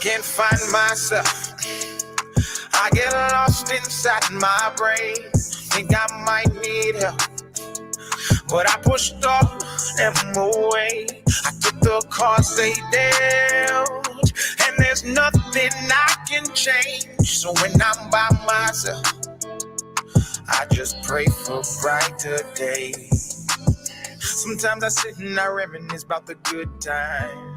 can't find myself. I get lost inside my brain. Think I might need help, but I pushed all them away. I took the cards they dealt, and there's nothing I can change. So when I'm by myself, I just pray for brighter days. Sometimes I sit and I reminisce about the good times.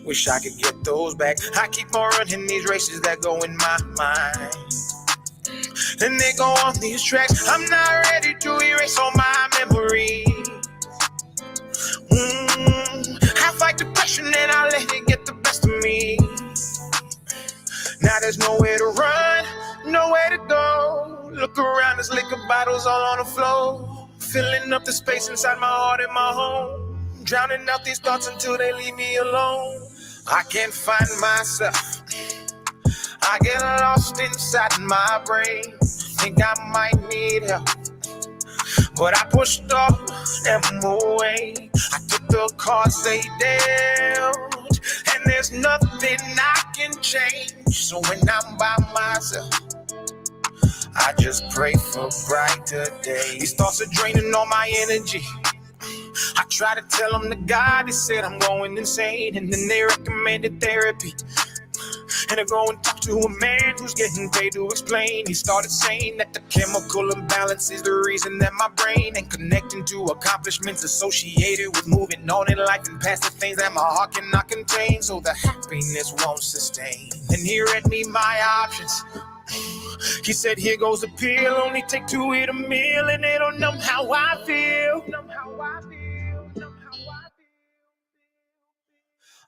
Wish I could get those back. I keep on running these races that go in my mind, and they go on these tracks. I'm not ready to erase all my memories. I fight depression and I let it get the best of me. Now there's nowhere to run, nowhere to go. Look around, there's liquor bottles all on the floor, filling up the space inside my heart and my home, drowning out these thoughts until they leave me alone. I can't find myself. I get lost inside my brain. Think I might need help, but I pushed all them away. I took the cards they dealt, and there's nothing I can change. So when I'm by myself, I just pray for brighter days. These thoughts are draining all my energy. I try to tell them the God, they said I'm going insane, and then they recommended therapy. And I go and talk to a man who's getting paid to explain. He started saying that the chemical imbalance is the reason that my brain ain't connecting to accomplishments associated with moving on in life and past the things that my heart cannot contain, so the happiness won't sustain. And he read me my options. He said, here goes a pill, only take 2 hit a meal, and they don't know how I feel.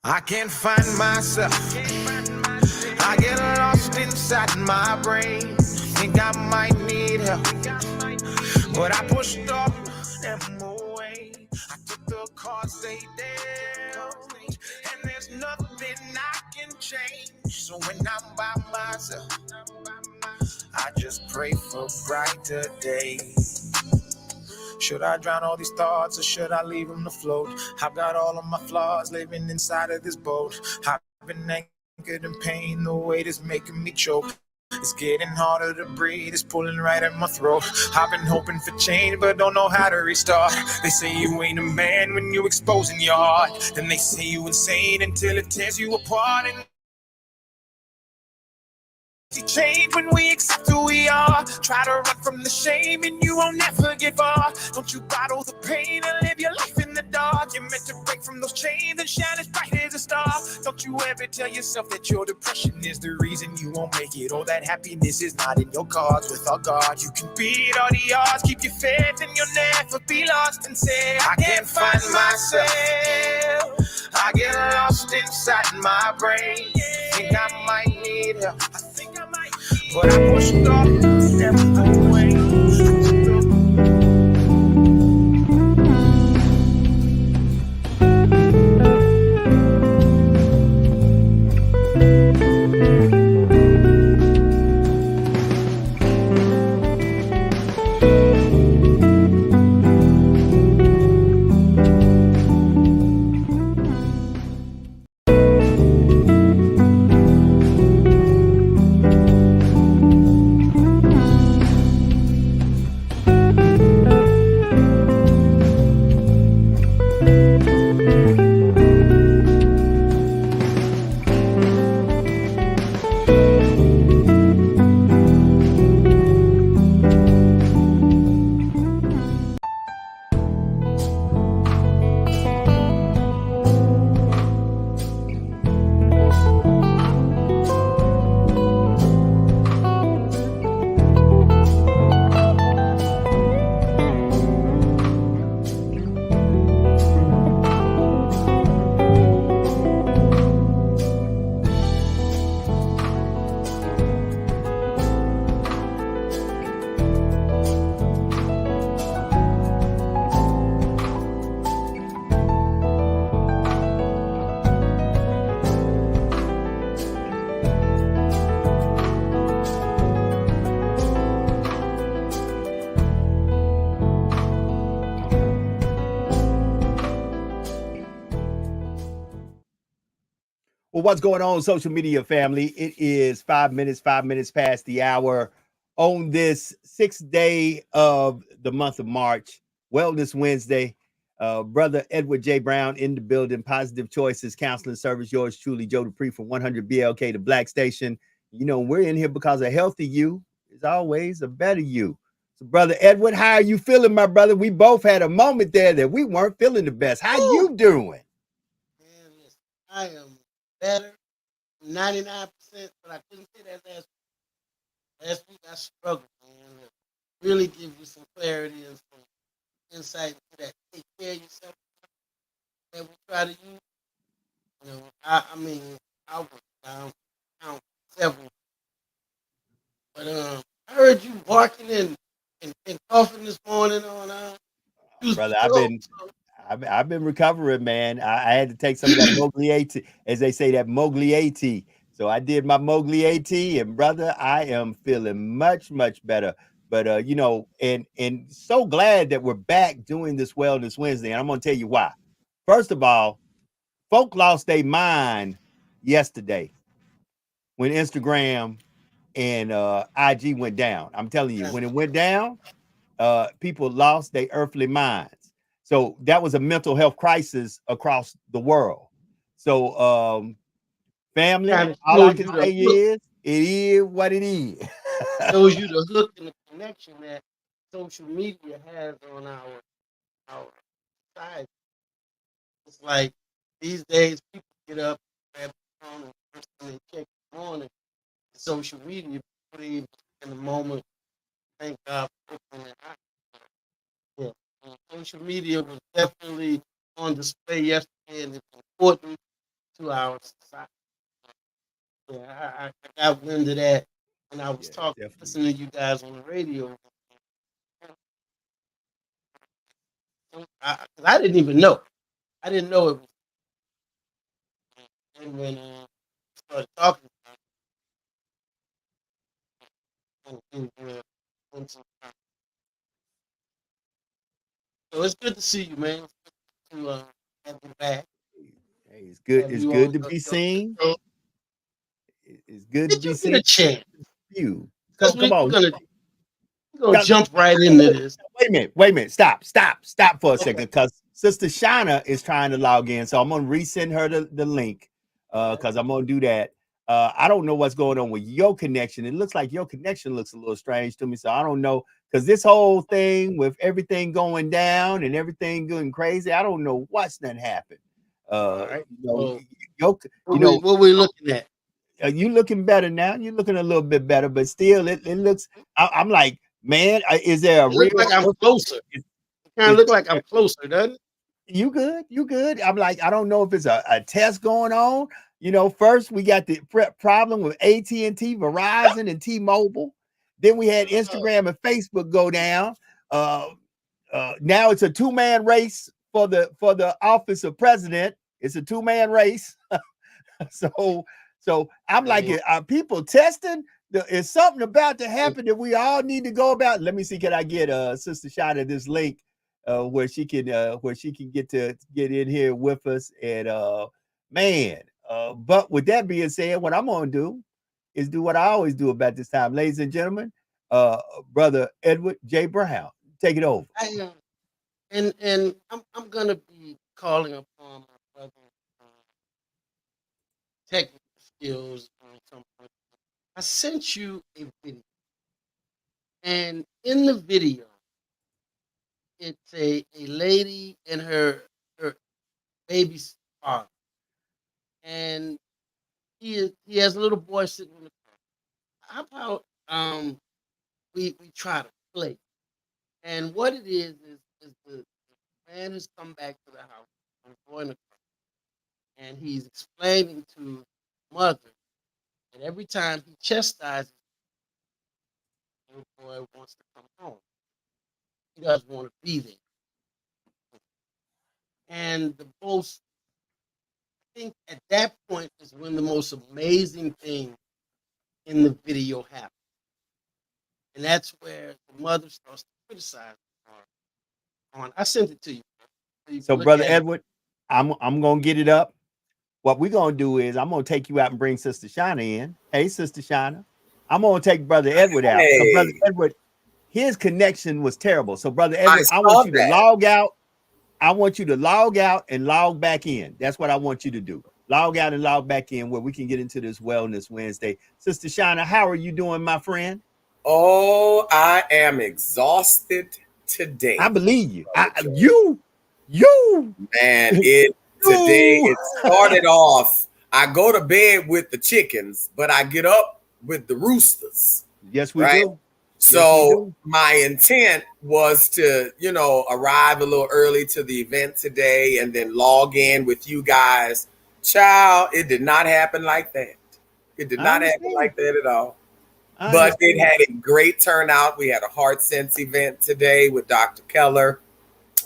I can't find myself. I get lost inside my brain. Think I might need help, but I pushed all them away. I took the cards they dealt, and there's nothing I can change. So when I'm by myself, I just pray for brighter days. Should I drown all these thoughts or should I leave them to float? I've got all of my flaws living inside of this boat. I've been anchored in pain, the weight is making me choke. It's getting harder to breathe, it's pulling right at my throat. I've been hoping for change, but don't know how to restart. They say you ain't a man when you're exposing your heart. Then they say you insane until it tears you apart. And change when we accept who we are. Try to run from the shame and you won't never get far. Don't you bottle the pain and live your life in the dark. You're meant to break from those chains and shine as bright as a star. Don't you ever tell yourself that your depression is the reason you won't make it, or that happiness is not in your cards. Without God you can beat all the odds. Keep your faith and you'll never be lost, and say I can't find myself. I get lost inside my brain. Think I might need help, but I pushed off them away. what's going on, social media family? It is 5 minutes past the hour on this 6th day of the month of March, Wellness Wednesday. Brother Edward J. Brown in the building, Positive Choices Counseling Service. Yours truly, Joe Dupree from 100 BLK, the Black Station. You know, we're in here because a healthy you is always a better you. So, Brother Edward, how are you feeling, my brother? We both had a moment there that we weren't feeling the best. How you doing? Man, listen, I am better, 99%, but I couldn't say that last week. Last week I struggled, man. Really give you some clarity and some insight into that. Take care of yourself that we try to use. I mean, I was down count several, but I heard you barking and coughing this morning on Brother, Tuesday. I've been recovering, man. I had to take some of that Mowgli AT, as they say, that Mowgli AT. So I did my Mowgli AT, and brother, I am feeling much better. But and so glad that we're back doing this Wellness Wednesday. And I'm gonna tell you why. First of all, folk lost their mind yesterday when Instagram and IG went down. I'm telling you, when it went down, people lost their earthly minds. So that was a mental health crisis across the world. So, family, Kind of all I shows can you the say hook. is it is what it is. Shows you the hook and the connection that social media has on our society. It's like these days people get up, grab the phone, and first thing they check the morning, social media, before they even in the moment. Thank God for opening their eyes. Yeah. Social media was definitely on display yesterday, and it's important to our society. Yeah, I got wind of that when I was Yeah, talking, definitely. listening to you guys on the radio. I didn't even know. I didn't know it was. And when started talking, and, into, so it's good to see you, man. It's good to have you back, Hey, it's good. have It's you on good to the be show. seen. It's good to Did be you get seen. a chance? You Because come on. we're gonna Got- jump right into this. Wait a minute. Stop for a second, Okay. because Sister Shauna is trying to log in. So I'm gonna resend her the link, Okay. because I'm gonna do that. I don't know what's going on with your connection. It looks like your connection looks a little strange to me. So I don't know, because this whole thing with everything going down and everything going crazy, I don't know what's done happened. All right. You know, So your, you what we know, what we looking at? you looking better now. You're looking a little bit better, but still, it looks. I'm like, man, is there a It looks real? like I'm closer. It kind of Is, look like I'm closer, doesn't it? you good? You good? I'm like, I don't know if it's a test going on. First we got the problem with AT&T, Verizon, and T-Mobile. Then we had Instagram and Facebook go down. Uh, now it's a two-man race for the office of president. It's a two-man race. so so I'm like, Man, are people testing? Is something about to happen that we all need to go about? Let me see. Can I get Sister Shot at this link where she can get in here with us? And man, but with that being said, what I'm gonna do is do what I always do about this time, ladies and gentlemen. Uh, Brother Edward J. Brown, take it over. I and I'm gonna be calling upon my brother technical skills on some point. I sent you a video, and in the video, it's a lady and her baby's father, and he has a little boy sitting in the car. How about we try to play? And what it is the man has come back to the house, and the boy in the car, and he's explaining to mother that every time he chastises the little boy wants to come home. He doesn't want to be there. And the most, I think at that point is when the most amazing thing in the video happens. And that's where the mother starts to criticize on. I sent it to you so you So, can look Brother at it. Edward, I'm gonna get it up. what we're gonna do is I'm gonna take you out and bring Sister Shauna in. Hey, Sister Shauna. I'm gonna take Brother Edward out. So Brother Hey, Edward, his connection was terrible. So Brother I Edward, I saw want you to that. log out. I want you to log out and log back in. That's what I want you to do. Log out and log back in where we can get into this Wellness Wednesday. Sister Shauna, how are you doing, my friend? Oh, I am exhausted I today, believe you. Brother Joe. You. Man, today it started off. I go to bed with the chickens, but I get up with the roosters. Yes, we Right? do. So my intent was to, arrive a little early to the event today and then log in with you guys. Child, it did not happen like that. It did not happen like that at all. But it had a great turnout. We had a Heart Sense event today with Dr. Keller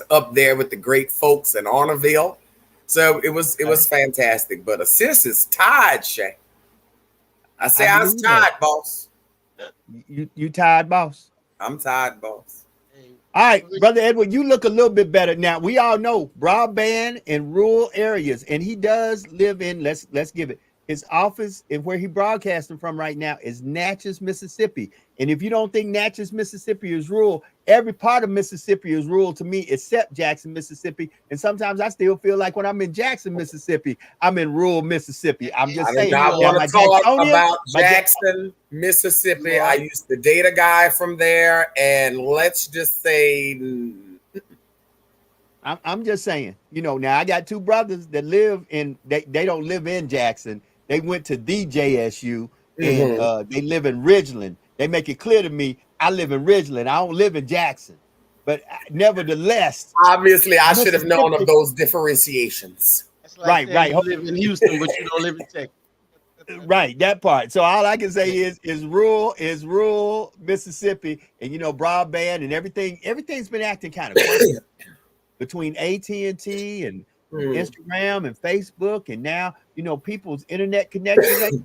up there with the great folks in Honorville. So it was fantastic. But Sis is tired, Shay. I say I was tired, boss. You tired, boss? I'm tired, boss. All right, Brother Edward, you look a little bit better now. We all know broadband in rural areas, and he does live in. Let's give it. His office and where he broadcasting from right now is Natchez, Mississippi. And if you don't think Natchez, Mississippi is rural, every part of Mississippi is rural to me except Jackson, Mississippi. And sometimes I still feel like when I'm in Jackson, Mississippi, I'm in rural Mississippi. I'm just saying. I want to talk about Jackson, Mississippi. I used to date a guy from there, and let's just say, I'm just saying. Now I got two brothers that live in. They don't live in Jackson. They went to the JSU and they live in Ridgeland. They make it clear to me, I live in Ridgeland. I don't live in Jackson. But nevertheless, obviously, I should have known of those differentiations. Like right. You live in Houston, but you don't live in Texas. Right, that part. So all I can say is rural Mississippi, and broadband and everything's been acting kind of crazy between AT&T and Instagram and Facebook, and now people's internet connections.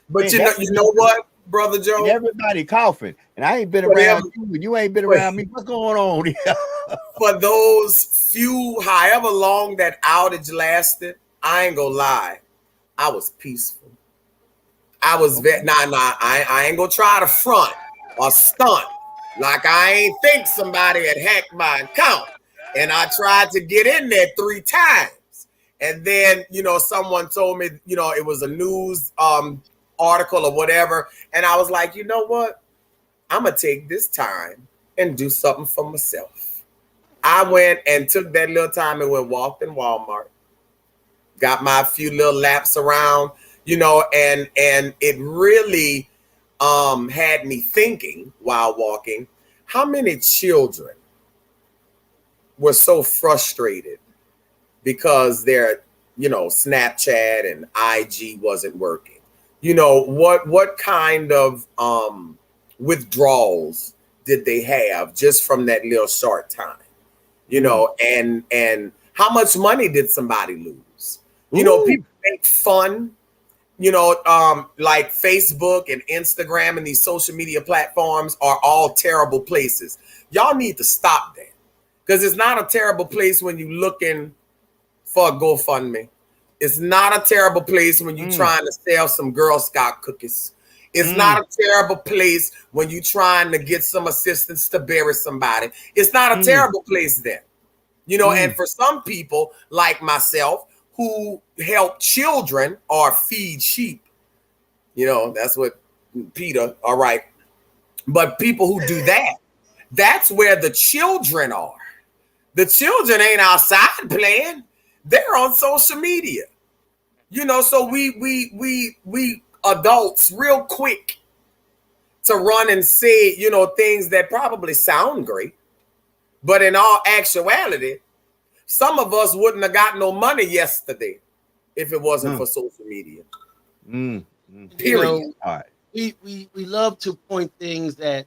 But man, you know what, Brother Joe? Everybody coughing, and I ain't been around you, and you ain't been around me. What's going on here? For those few, however long that outage lasted, I ain't gonna lie, I was peaceful. I was I ain't gonna try to front or stunt like I ain't think somebody had hacked my account. And I tried to get in there 3 times. And then, someone told me, it was a news article or whatever. And I was like, you know what? I'm going to take this time and do something for myself. I went and took that little time and walked in Walmart. Got my few little laps around, and it really had me thinking while walking, how many children were so frustrated because their, Snapchat and IG wasn't working. What kind of withdrawals did they have just from that little short time? And how much money did somebody lose? People make fun, like Facebook and Instagram and these social media platforms are all terrible places. Y'all need to stop that. Because it's not a terrible place when you're looking for a GoFundMe. It's not a terrible place when you're trying to sell some Girl Scout cookies. It's not a terrible place when you're trying to get some assistance to bury somebody. It's not a terrible place then. And for some people like myself who help children or feed sheep, that's what Peter, all right. But people who do that, that's where the children are. The children ain't outside playing; they're on social media, So we adults real quick to run and say things that probably sound great, but in all actuality, some of us wouldn't have got no money yesterday if it wasn't for social media. Period. All right. We love to point things that.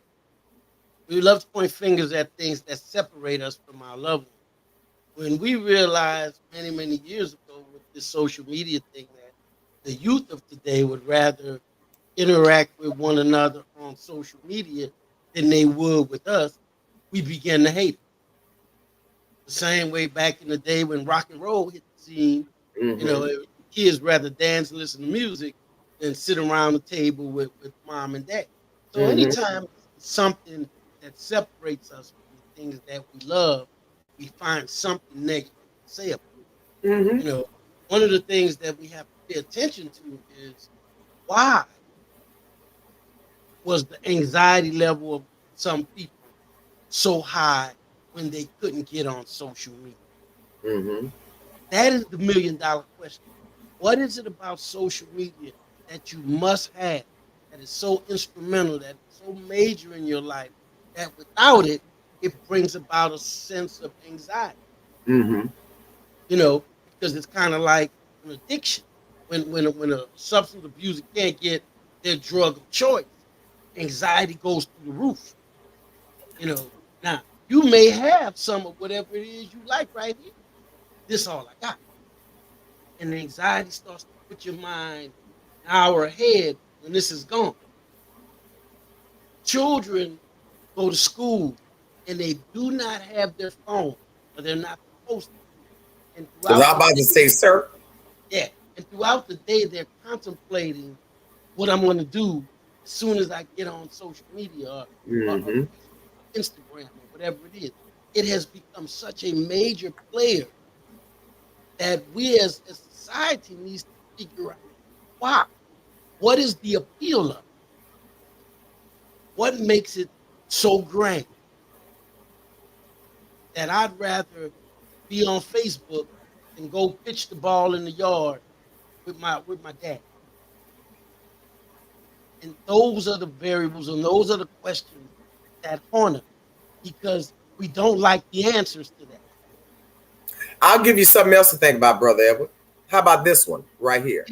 We love to point fingers at things that separate us from our loved ones. When we realized many, many years ago with this social media thing that the youth of today would rather interact with one another on social media than they would with us, we began to hate it. The same way back in the day when rock and roll hit the scene, kids rather dance and listen to music than sit around the table with mom and dad. So Mhm. anytime something that separates us from the things that we love, we find something negative to say about it. Mhm. You know, one of the things that we have to pay attention to is why was the anxiety level of some people so high when they couldn't get on social media? Mhm. That is the $1,000,000 question. What is it about social media that you must have that is so instrumental, that is so major in your life, that without it, it brings about a sense of anxiety? Mhm. You know, because it's kind of like an addiction. When a substance abuser can't get their drug of choice, anxiety goes through the roof. You know, now you may have some of whatever it is you like right here. This all I got. And the anxiety starts to put your mind an hour ahead when this is gone. Children go to school and they do not have their phone, or they're not supposed to. And Because throughout I'm the about to day, say, sir. yeah, and throughout the day, they're contemplating what I'm going to do as soon as I get on social media, or Mhm. Facebook, or Instagram, or whatever it is. It has become such a major player that we as society needs to figure out why. What is the appeal of it? What makes it so grand that I'd rather be on Facebook than go pitch the ball in the yard with my dad? And those are the variables and those are the questions that haunt us because we don't like the answers to that. I'll give you something else to think about, Brother Edward. How about this one right here?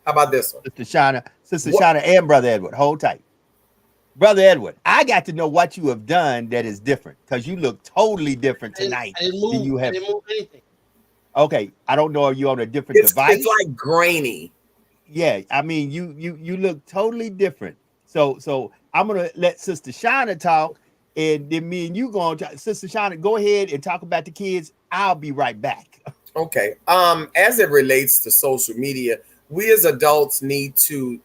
How about this one? Sister What? Shauna, and Brother Edward, hold tight. Brother Edward, I got to know what you have done that is different because you look totally different tonight I didn't than move. you I have. didn't move anything. Okay, I don't know if you're on a different It's device. like grainy. Yeah, I mean you look totally different. So I'm gonna let Sister Shauna talk, and then me and you going to Sister Shauna, go ahead and talk about the kids. I'll be right back. Okay. As it relates to social media, we as adults need to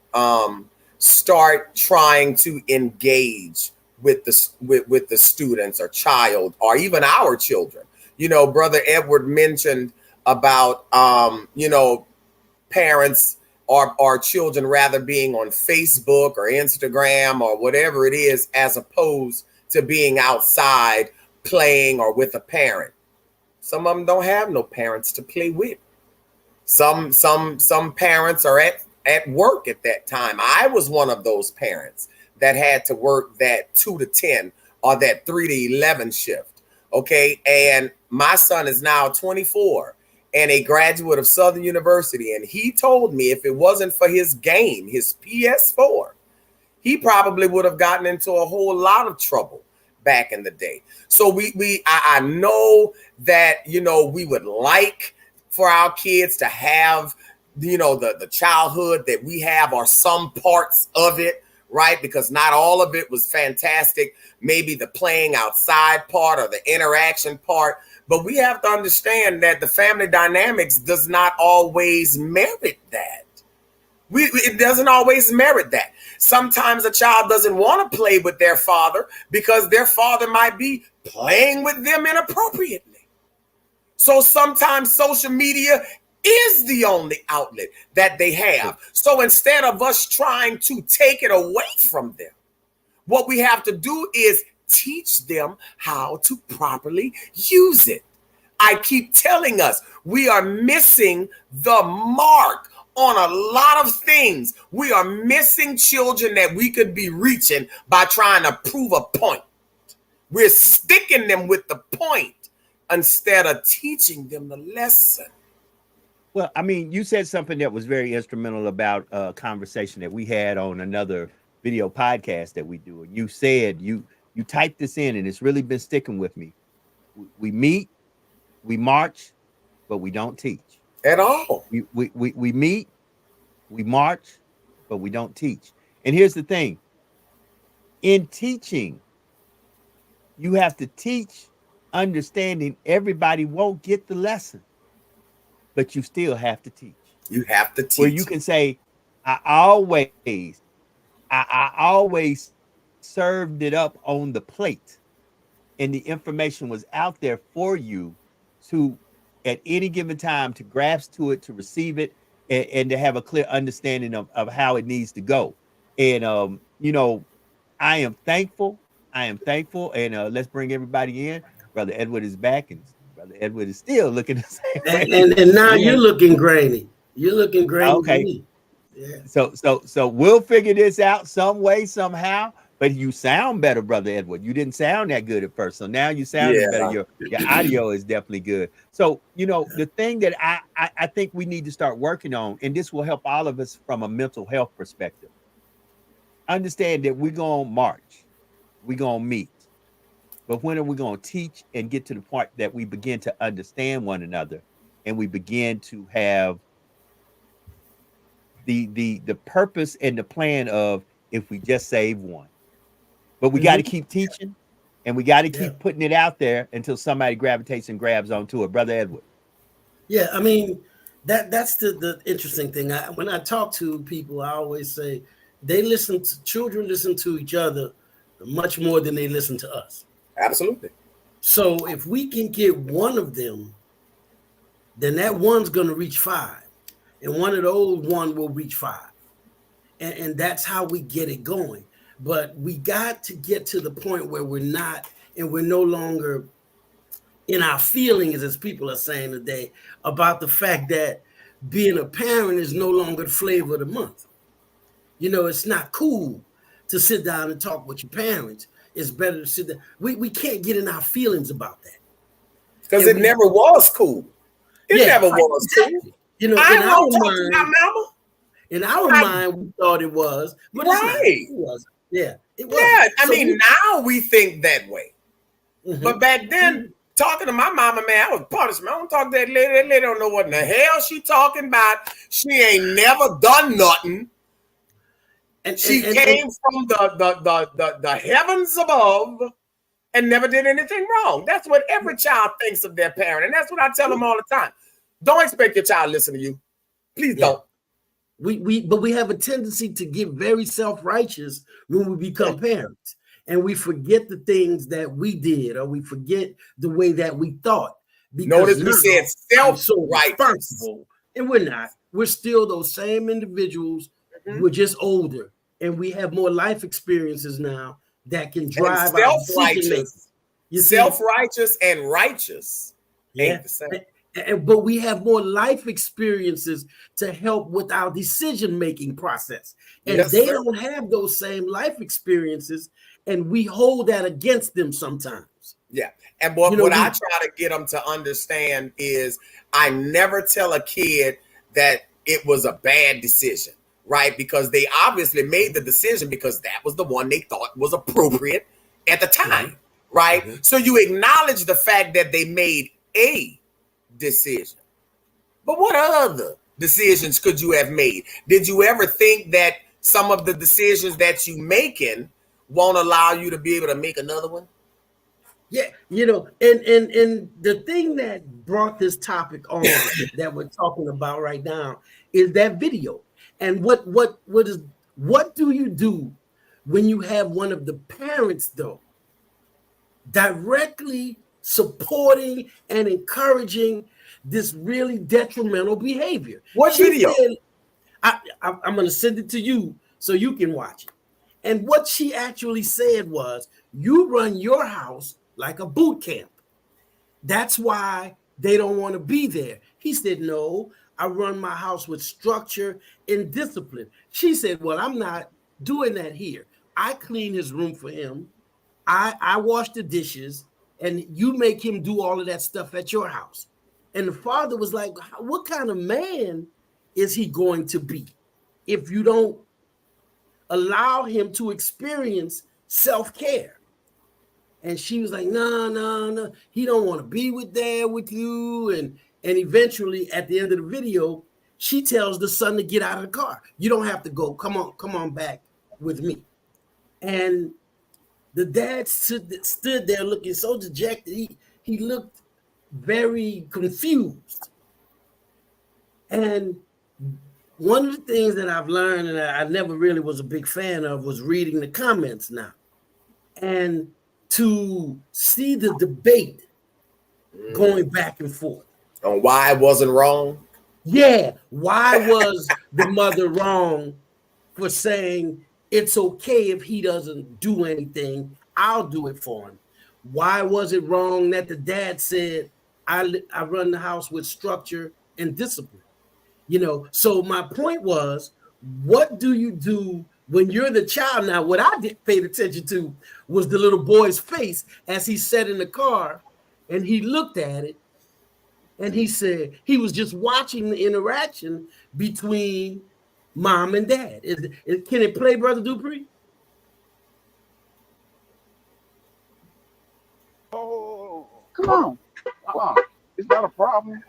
start trying to engage with with the students or child or even our children. You know, Brother Edward mentioned about parents or children rather being on Facebook or Instagram or whatever it is as opposed to being outside playing or with a parent. Some of them don't have no parents to play with. Some parents are at work at that time. I was one of those parents that had to work that 2 to 10 or that 3 to 11 shift. Okay, and my son is now 24 and a graduate of Southern University, and he told me if it wasn't for his game, his PS4, he probably would have gotten into a whole lot of trouble back in the day. So I know that we would like for our kids to have the childhood that we have or some parts of it, right? Because not all of it was fantastic. Maybe the playing outside part or the interaction part. But we have to understand that the family dynamics does not always merit that. It doesn't always merit that. Sometimes a child doesn't want to play with their father because their father might be playing with them inappropriately. So sometimes social media is the only outlet that they have. So instead of us trying to take it away from them, what we have to do is teach them how to properly use it. I keep telling us we are missing the mark on a lot of things. We are missing children that we could be reaching by trying to prove a point. We're sticking them with the point instead of teaching them the lesson. Well, I mean, you said something that was very instrumental about a conversation that we had on another video podcast that we do. And you said you typed this in, and it's really been sticking with me. We meet, we march, but we don't teach. At all. We meet, we march, but we don't teach. And here's the thing: in teaching, you have to teach understanding everybody won't get the lesson. but you still have to teach. You have to Where you teach. can say, I always served it up on the plate, and the information was out there for you to, at any given time, to grasp to it, to receive it, and to have a clear understanding of how it needs to go. And I am thankful. I am thankful. And let's bring everybody in. Brother Edward is back, and Brother Edward is still looking the same way. And now you're And looking grainy. You're looking grainy to okay, me. Yeah. so we'll figure this out some way, somehow. But you sound better, Brother Edward. You didn't sound that good at first, so now you sounding better. Yeah. Your audio is definitely good. So the thing that I think we need to start working on, and this will help all of us from a mental health perspective. Understand that we're gonna march, we're gonna meet, but when are we gonna teach and get to the point that we begin to understand one another, and we begin to have the purpose and the plan of, if we just save one. But we got to keep teaching, and we got to keep putting it out there until somebody gravitates and grabs onto it. Brother Edward. Yeah, I mean, that's the interesting thing. When I talk to people, I always say children listen to each other much more than they listen to us. Absolutely. So if we can get one of them, then that one's going to reach 5, and one of the old one will reach 5, and that's how we get it going. But we got to get to the point where we're no longer in our feelings, as people are saying today, about the fact that being a parent is no longer the flavor of the month. It's not cool to sit down and talk with your parents. It's better to sit there. We can't get in our feelings about that. Because it never was cool. It never was exactly. cool. I don't talk to my mama. In our mind, we thought it was, but it wasn't. Yeah, it was. Yeah, I mean, now we think that way. Mm-hmm. But back then, talking to my mama, man, I was punished. Man, I don't talk to that lady. That lady don't know what in the hell she talking about. She ain't never done nothing. And she came from the heavens above and never did anything wrong. That's what every child thinks of their parent. And that's what I tell them all the time. Don't expect your child to listen to you. Please don't. But we have a tendency to get very self-righteous when we become parents, and we forget the things that we did, or we forget the way that we thought. Notice we said self-righteous, and we're not. We're still those same individuals. Mm-hmm. We're just older, and we have more life experiences now that can drive our self-righteous. Self-righteous and righteous ain't the same. But we have more life experiences to help with our decision-making process. And they don't have those same life experiences, and we hold that against them sometimes. Yeah. And what I try to get them to understand is I never tell a kid that it was a bad decision, right? Because they obviously made the decision because that was the one they thought was appropriate at the time, right? Mm-hmm. So you acknowledge the fact that they made a decision. But what other decisions could you have made? Did you ever think that some of the decisions that you making won't allow you to be able to make another one? Yeah, and the thing that brought this topic on that we're talking about right now is that video. And what do you do when you have one of the parents, though, directly supporting and encouraging this really detrimental behavior? What video? Said, I'm going to send it to you so you can watch it. And what she actually said was, you run your house like a boot camp. That's why they don't want to be there. He said, no, I run my house with structure and discipline. She said, well, I'm not doing that here. I clean his room for him. I wash the dishes, and you make him do all of that stuff at your house. And the father was like, what kind of man is he going to be if you don't allow him to experience self-care? And she was like, no, he don't want to be there with you. And eventually, at the end of the video, she tells the son to get out of the car. You don't have to go. Come on back with me. And the dad stood there looking so dejected. He looked very confused. And one of the things that I've learned, and I never really was a big fan of, was reading the comments now. And to see the debate going back and forth. On why I wasn't wrong? Yeah. Why was the mother wrong for saying it's okay if he doesn't do anything, I'll do it for him? Why was it wrong that the dad said, I run the house with structure and discipline? You know, so my point was, what do you do when you're the child? Now, what I paid attention to was the little boy's face as he sat in the car and he looked at it and he said he was just watching the interaction between mom and dad. Can it play, Brother Dupree? Oh, Come on. it's not a problem.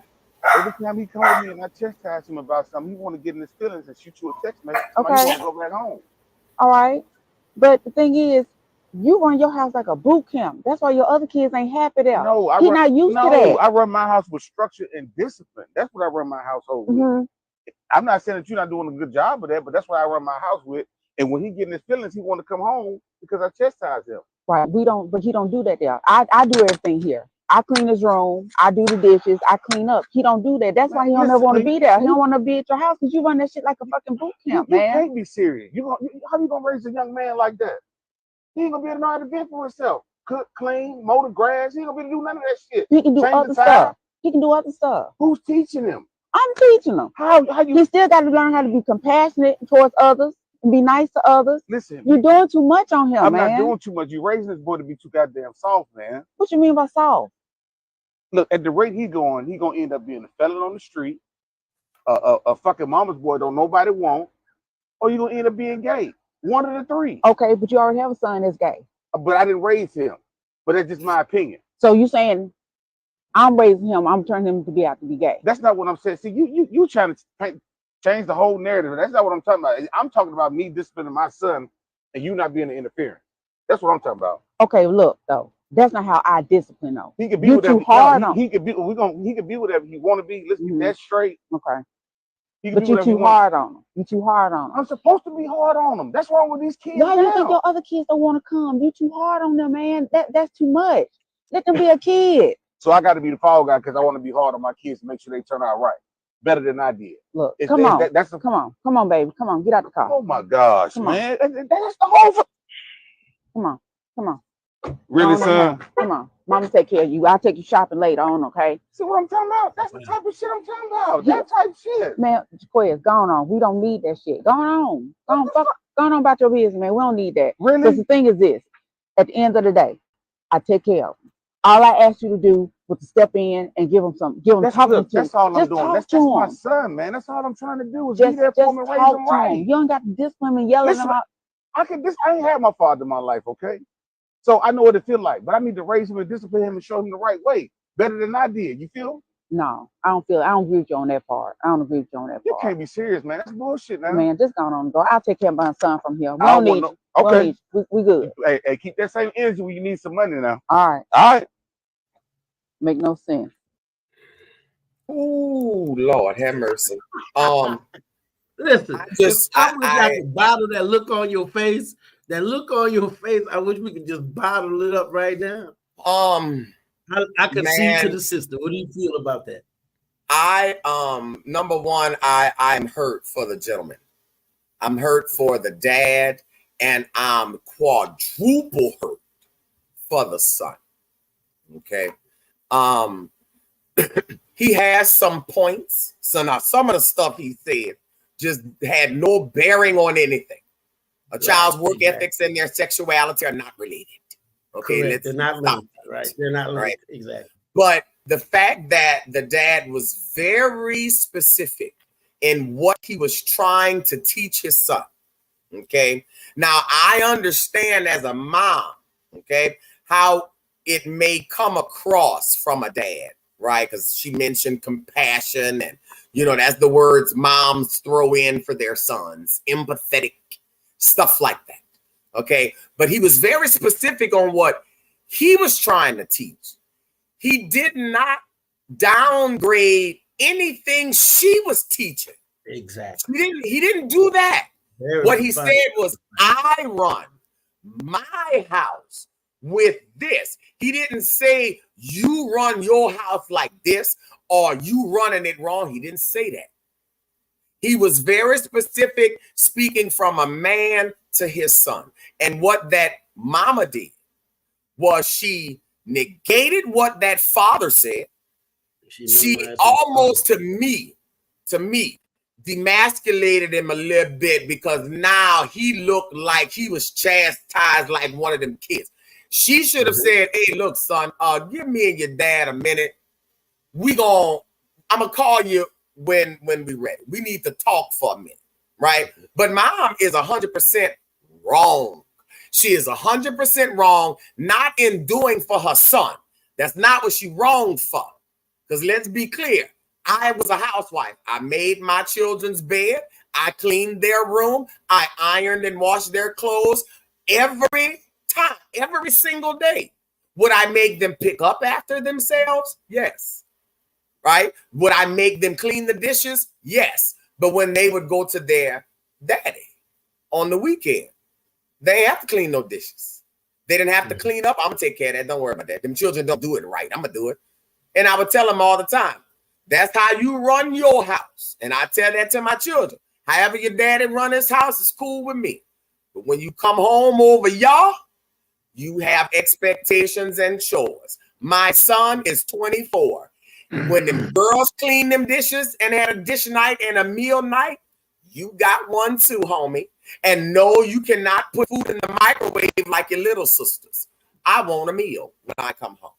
Every time he calls me and I chastise him about something, he want to get in his feelings and shoot you a text message. Okay. He want to go back home. All right. But the thing is, you run your house like a boot camp. That's why your other kids ain't happy there. No, He's not used to that. I run my house with structure and discipline. That's what I run my household with. Mhm. I'm not saying that you're not doing a good job of that, but that's what I run my house with. And when he get in his feelings, he want to come home because I chastise him. Right. But he don't do that there. I do everything here. I clean his room. I do the dishes. I clean up. He don't do that. That's why he don't ever want to be there. He don't want to be at your house because you run that shit like a fucking boot camp, You man. can't be serious. How you gonna raise a young man like that? He ain't gonna be able to know how to fend for himself. Cook, clean, mow the grass. He ain't gonna be able to do none of that shit. He can do Change other the tire. stuff. He can do other stuff. Who's teaching him? I'm teaching him. How you He still got to learn how to be compassionate towards others and be nice to others. listen? You're doing too much on him, I'm man. not doing too much. You raising this boy to be too goddamn soft, man. What you mean by soft? Look, at the rate he gonna end up being a felon on the street, a fucking mama's boy don't nobody want, or you gonna end up being gay. One of the three. Okay, but you already have a son that's gay. But I didn't raise him. But that's just my opinion. So you saying I'm raising him, I'm turning him to be out to be gay. That's not what I'm saying. See, you trying to change the whole narrative. That's not what I'm talking about. I'm talking about me disciplining my son and you not being an interference. That's what I'm talking about. Okay, look though, that's not how I discipline though. He could be You're whatever too hard on. he could be. He could be whatever he want to be. Let's get that straight. Okay, He can but be you're whatever he too want. hard on him. You're too hard on him. I'm supposed to be hard on them. That's wrong with these kids Why you now. think your other kids don't want to come? You too hard on them, man. That's too much. Let them be a kid. So I got to be the fall guy because I want to be hard on my kids to make sure they turn out right, better than I did. Look, It's- come that- on, that- that's a- come on, baby, come on, get out the car. Oh my gosh, Come on. man, that's the whole. Come on. Really, No, son? Come on, mama take care of you. I'll take you shopping later on, okay? See what I'm talking about? That's the type of shit I'm talking about. That type of shit. Man, Jaquez, go on. We don't need that shit. Go on. Go on about your business, man. We don't need that. Because Really? the thing is this, at the end of the day, I take care of him. All I asked you to do was to step in and give him That's, talking look, to that's him. all I'm Just doing. talk That's to my him. son, man. That's all I'm trying to do is Just be there for him and raise talk him to him. right. You don't got to discipline him and yelling Listen, him out. I ain't had my father in my life, okay? So I know what it feel like, but I need to raise him and discipline him and show him the right way, better than I did. You feel? No, I don't agree with you on that part. I don't agree with you on that You part. can't be serious, man. That's bullshit, man. Man, just go on. Go. I'll take care of my son from here. We I don't don't need want you. We don't Okay. need you. We good. Hey, keep that same energy when you need some money now. All right. All right. Make no sense. Ooh, Lord, have mercy. Listen, I just- if I wish I I- could bottle that look on your face. That look on your face, I wish we could just bottle it up right now. I could see Man. to the sister. What do you feel about that? Number one, I'm hurt for the gentleman. I'm hurt for the dad, and I'm quadruple hurt for the son. Okay. He has some points. So now some of the stuff he said just had no bearing on anything. A child's work ethics and their sexuality are not related. Okay, Correct. They're not stop linked, right? They're not linked. Right. Exactly. But the fact that the dad was very specific in what he was trying to teach his son. Okay. Now I understand as a mom, okay, how it may come across from a dad, right? Because she mentioned compassion, and that's the words moms throw in for their sons, empathetic, stuff like that. Okay. But he was very specific on what he was trying to teach. He did not downgrade anything she was teaching. Exactly. He didn't do that. Very What he funny. said was, I run my house with this. He didn't say you run your house like this or you running it wrong. He didn't say that. He was very specific, speaking from a man to his son. And what that mama did was she negated what that father said. She almost, to me, demasculated him a little bit, because now he looked like he was chastised like one of them kids. She should have said, hey, look, son, give me and your dad a minute. I'm gonna call you when we ready. We need to talk for a minute, right? But mom is 100% wrong. She is 100% wrong, not in doing for her son. That's not what she wronged for. Because let's be clear, I was a housewife. I made my children's bed. I cleaned their room. I ironed and washed their clothes every time, every single day. Would I make them pick up after themselves? Yes. Right? Would I make them clean the dishes? Yes. But when they would go to their daddy on the weekend, they didn't have to clean no dishes. They didn't have to clean up. I'm going to take care of that. Don't worry about that. Them children don't do it right. I'm going to do it. And I would tell them all the time, that's how you run your house. And I tell that to my children. However your daddy run his house is cool with me. But when you come home over y'all, you have expectations and chores. My son is 24. When the girls clean them dishes and had a dish night and a meal night, you got one too, homie. And no, you cannot put food in the microwave like your little sisters. I want a meal when I come home.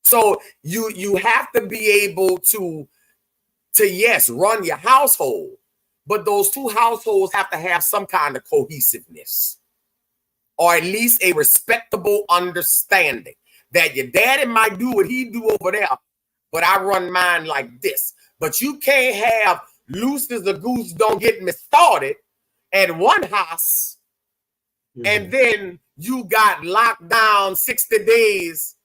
So you have to be able to yes, run your household, but those two households have to have some kind of cohesiveness, or at least a respectable understanding that your daddy might do what he do over there, but I run mine like this. But you can't have loose as a goose, don't get me started at one house, and then you got locked down 60 days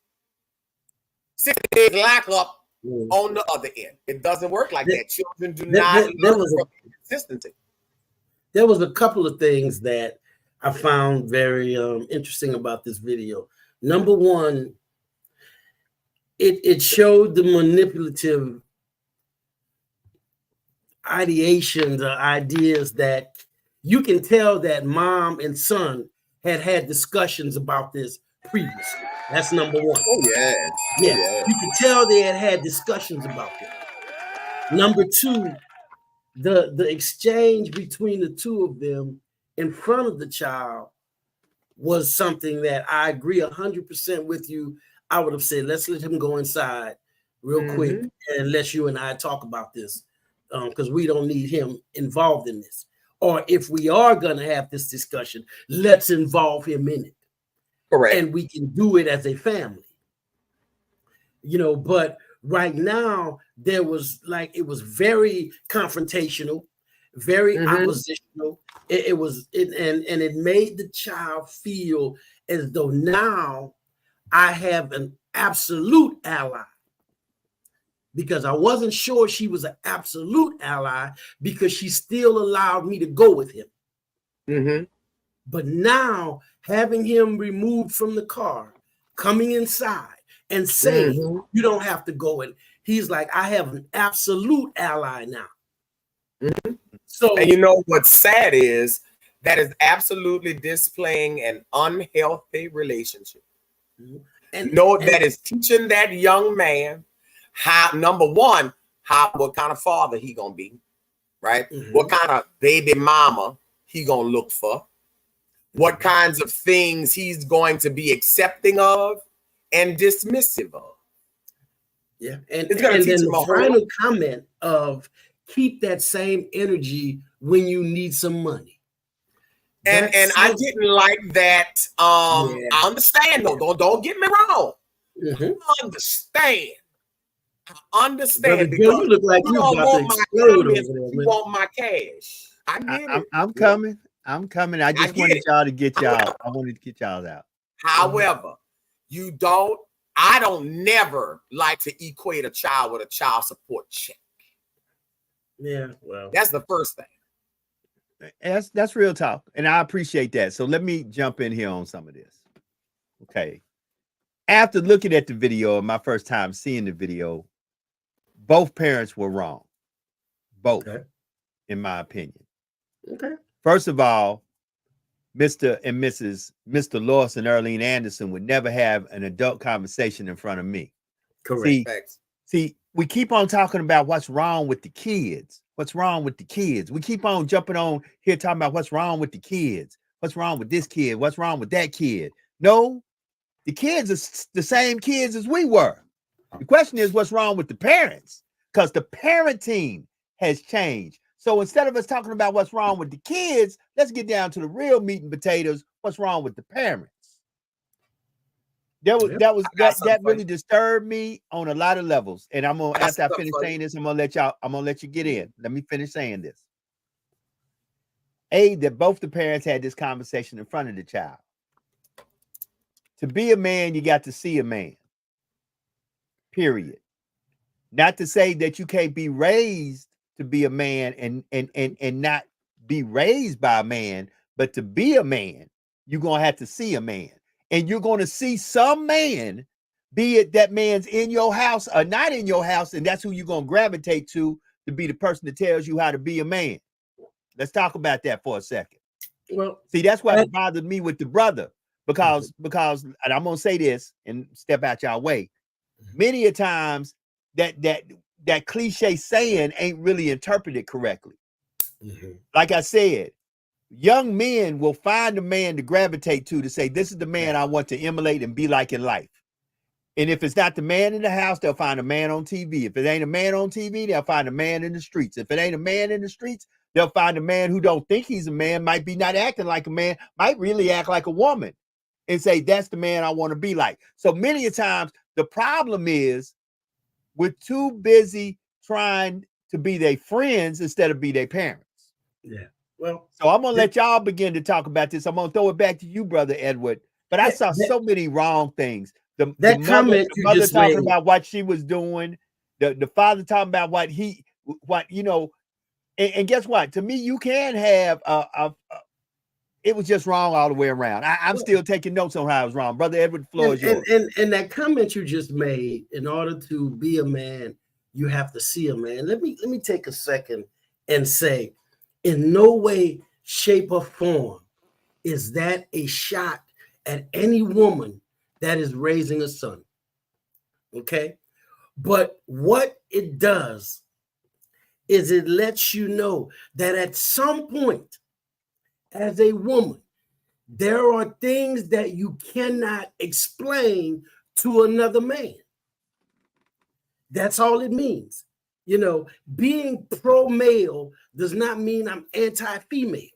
lock up on the other end. It doesn't work like that. Children do not learn from consistency. There was a couple of things that I found very interesting about this video. Number one, it showed the manipulative ideations or ideas that you can tell that mom and son had discussions about this previously. That's number one. Oh, yeah. Yeah. You can tell they had discussions about it. Number two, the exchange between the two of them in front of the child was something that I agree 100% with you. I would have said, let's let him go inside real quick and let you and I talk about this, because we don't need him involved in this. Or if we are going to have this discussion, let's involve him in it. Correct. And we can do it as a family. You know, but right now it was very confrontational, very oppositional. It made the child feel as though now I have an absolute ally, because I wasn't sure she was an absolute ally because she still allowed me to go with him. But now having him removed from the car, coming inside and saying, you don't have to go in. He's like, I have an absolute ally now. So, and you know what's sad is that is absolutely displaying an unhealthy relationship. That is teaching that young man how, number one, what kind of father he gonna be, right? What kind of baby mama he gonna look for, what kinds of things he's going to be accepting of and dismissive of. Yeah, and it's gonna teach then him the final comment of keep that same energy when you need some money. And I didn't like that. I understand though. Don't get me wrong. I understand. Brother, because you look like you don't want my comments, you want my cash. I get it. I'm coming. I'm coming. I wanted to get y'all. I wanted to get y'all out. However, you don't I don't never like to equate a child with a child support check. Yeah, well, That's the first thing. That's real talk, and I appreciate that. So let me jump in here on some of this. Okay. After looking at the video and my first time seeing the video, both parents were wrong. Both, okay. in my opinion. Okay. First of all, Mr. and Mrs. Mr. Lawson and Earlene Anderson would never have an adult conversation in front of me. Correct. See, we keep on talking about what's wrong with the kids. What's wrong with the kids? We keep on jumping on here talking about what's wrong with the kids. What's wrong with this kid? What's wrong with that kid? No, the kids are the same kids as we were. The question is what's wrong with the parents? Because the parenting has changed. So instead of us talking about what's wrong with the kids, let's get down to the real meat and potatoes. What's wrong with the parents? That really disturbed me on a lot of levels. And I'm gonna, after I finish saying this, I'm gonna let you get in. Let me finish saying this. That both the parents had this conversation in front of the child. To be a man, you got to see a man. Period. Not to say that you can't be raised to be a man and not be raised by a man, but to be a man, you're gonna have to see a man. And you're gonna see some man, be it that man's in your house or not in your house, and that's who you're gonna gravitate to be the person that tells you how to be a man. Let's talk about that for a second. Well, see, that's what bothered me with the brother, because and I'm gonna say this and step out y'all way. Many a times that cliche saying ain't really interpreted correctly. Like I said, young men will find a man to gravitate to say, this is the man I want to emulate and be like in life. And if it's not the man in the house, they'll find a man on TV. If it ain't a man on TV, they'll find a man in the streets. If it ain't a man in the streets, they'll find a man who don't think he's a man, might be not acting like a man, might really act like a woman, and say, that's the man I want to be like. So many a times, the problem is we're too busy trying to be their friends instead of be their parents. Yeah. Well, so I'm gonna let y'all begin to talk about this. I'm gonna throw it back to you, Brother Edward. But I saw so many wrong things. The comment the mother talking about what she was doing, the father talking about what you know, and guess what? To me, you can have it was just wrong all the way around. I'm still taking notes on how it was wrong. Brother Edward, the floor is yours. And that comment you just made, in order to be a man, you have to see a man. Let me take a second and say, in no way, shape, or form is that a shot at any woman that is raising a son. Okay? But what it does is it lets you know that at some point, as a woman, there are things that you cannot explain to another man. That's all it means. You know, being pro-male does not mean I'm anti-female.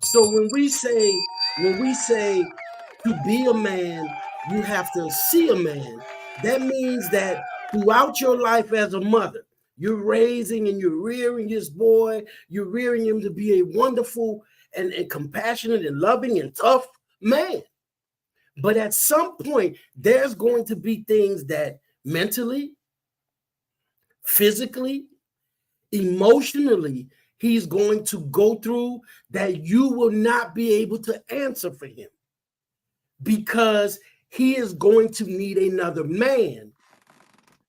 So when we say to be a man, you have to see a man, that means that throughout your life as a mother, you're raising and you're rearing this boy, you're rearing him to be a wonderful and compassionate and loving and tough man. But at some point, there's going to be things that mentally, physically, emotionally, he's going to go through that you will not be able to answer for him, because he is going to need another man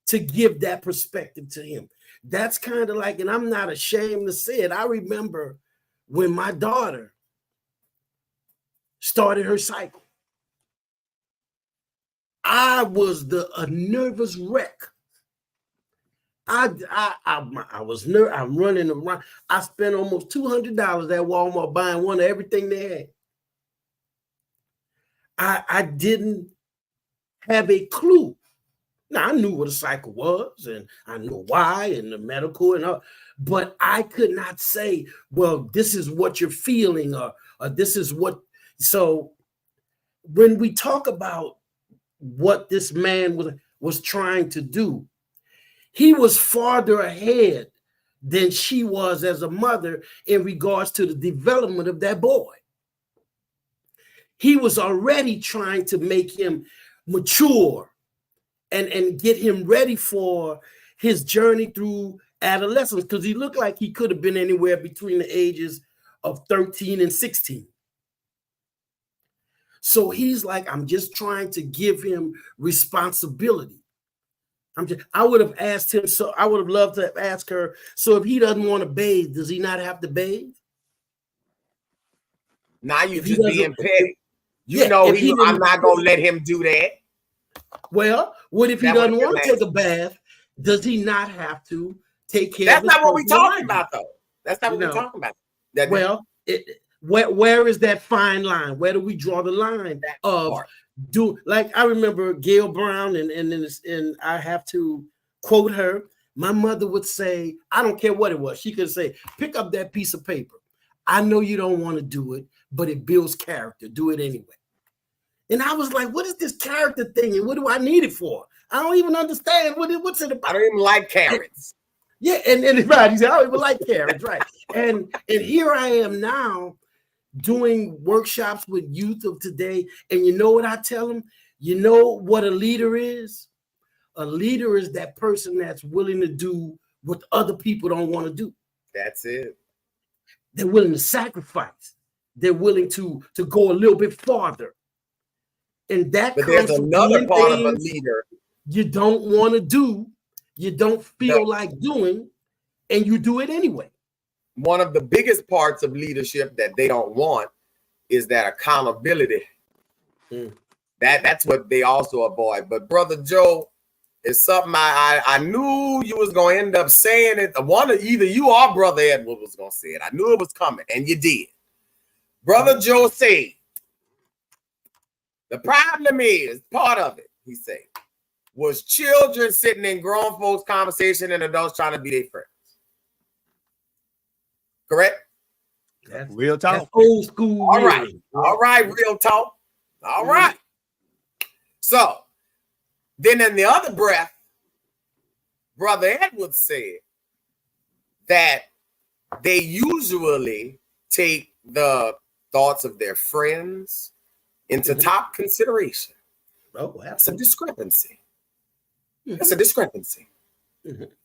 to give that perspective to him. That's kind of like, and I'm not ashamed to say it, I remember when my daughter started her cycle. I was a nervous wreck. I was nervous. I'm running around. I spent almost $200 at Walmart buying one of everything they had. I didn't have a clue. Now, I knew what a cycle was, and I knew why, and the medical and all, but I could not say, well, this is what you're feeling, or this is what. So when we talk about what this man was trying to do, he was farther ahead than she was as a mother in regards to the development of that boy. He was already trying to make him mature and get him ready for his journey through adolescence, because he looked like he could have been anywhere between the ages of 13 and 16. So he's like, I'm just trying to give him responsibility. I would have asked him, so I would have loved to ask her, so if he doesn't want to bathe, does he not have to bathe? Now you just being petty. You know I'm not gonna let him do that. Well, what if he doesn't want to take a bath? Does he not have to take care of his That's not what we're talking life? about, though. That's not what we're talking about. Well, where is that fine line? Where do we draw the line of like I remember Gail Brown, and I have to quote her. My mother would say, I don't care what it was. She could say, pick up that piece of paper. I know you don't want to do it, but it builds character. Do it anyway. And I was like, what is this character thing? And what do I need it for? I don't even understand what's it about. I don't even like carrots. Yeah, and everybody said, I don't even like carrots, right? And here I am now doing workshops with youth of today. And you know what I tell them? You know what a leader is? A leader is that person that's willing to do what other people don't want to do. That's it. They're willing to sacrifice. They're willing to go a little bit farther. And that but there's another part of a leader you don't want to do, you don't feel like doing, and you do it anyway. One of the biggest parts of leadership that they don't want is that accountability. That's what they also avoid. But Brother Joe, it's something I knew you was gonna end up saying it. Either you or Brother Edward was gonna say it. I knew it was coming, and you did. Brother Joe said, the problem is, part of it, he said, was children sitting in grown folks' conversation and adults trying to be their friends. Correct? That's real talk. That's old school. All right. All right, real talk. All right. So, then in the other breath, Brother Edwards said that they usually take the thoughts of their friends into top consideration. Oh, that's a discrepancy. That's a discrepancy.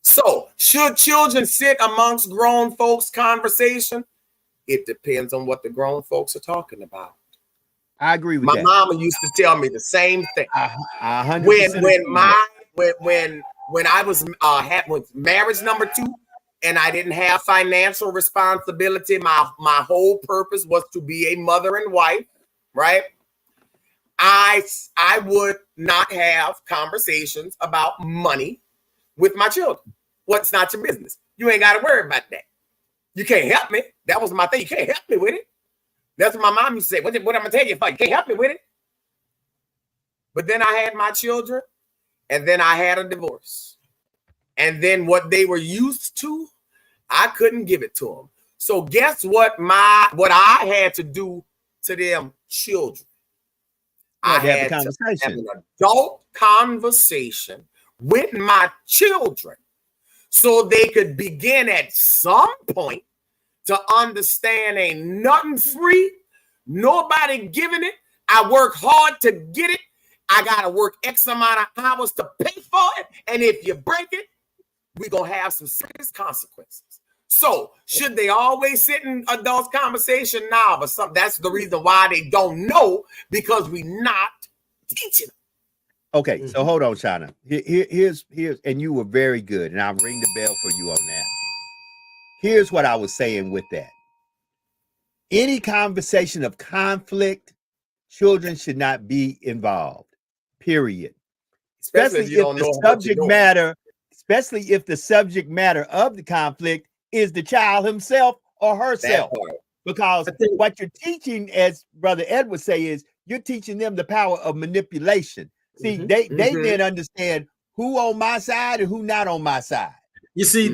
So, should children sit amongst grown folks' conversation? It depends on what the grown folks are talking about. I agree with that. My mama used to tell me the same thing. 100%. When I was with marriage number 2, and I didn't have financial responsibility, my whole purpose was to be a mother and wife, right? I would not have conversations about money with my children. What's not your business? You ain't got to worry about that. You can't help me. That was my thing. You can't help me with it. That's what my mom used to say. What I'm going to tell you for? You can't help me with it. But then I had my children, and then I had a divorce. And then what they were used to, I couldn't give it to them. So guess what I had to do to them children? I had to have an adult conversation with my children so they could begin at some point to understand ain't nothing free, nobody giving it. I work hard to get it. I got to work X amount of hours to pay for it. And if you break it, we're going to have some serious consequences. So should they always sit in adults' conversation? Nah, but that's the reason why they don't know, because we not teaching them. Okay, so hold on, Shauna. Here's, and you were very good, and I'll ring the bell for you on that. Here's what I was saying with that. Any conversation of conflict, children should not be involved, period. Especially if the subject matter, especially if the subject matter of the conflict is the child himself or herself. Because what you're teaching, as Brother Ed would say, is you're teaching them the power of manipulation. See, they then understand who on my side and who not on my side. You see,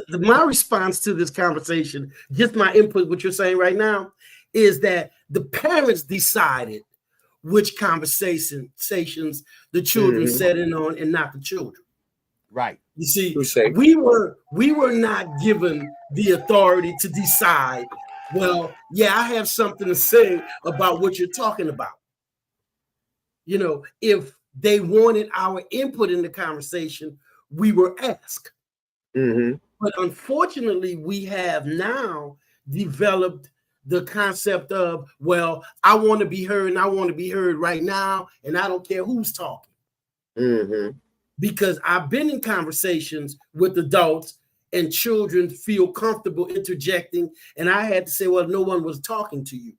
my response to this conversation, just my input, what you're saying right now, is that the parents decided which conversations the children sat in on and not the children. Right. You see, we were not given the authority to decide, well, yeah, I have something to say about what you're talking about. You know, if they wanted our input in the conversation, we were asked. But unfortunately, we have now developed the concept of, well, I want to be heard and I want to be heard right now, and I don't care who's talking. Because I've been in conversations with adults and children feel comfortable interjecting, and I had to say, well, no one was talking to you.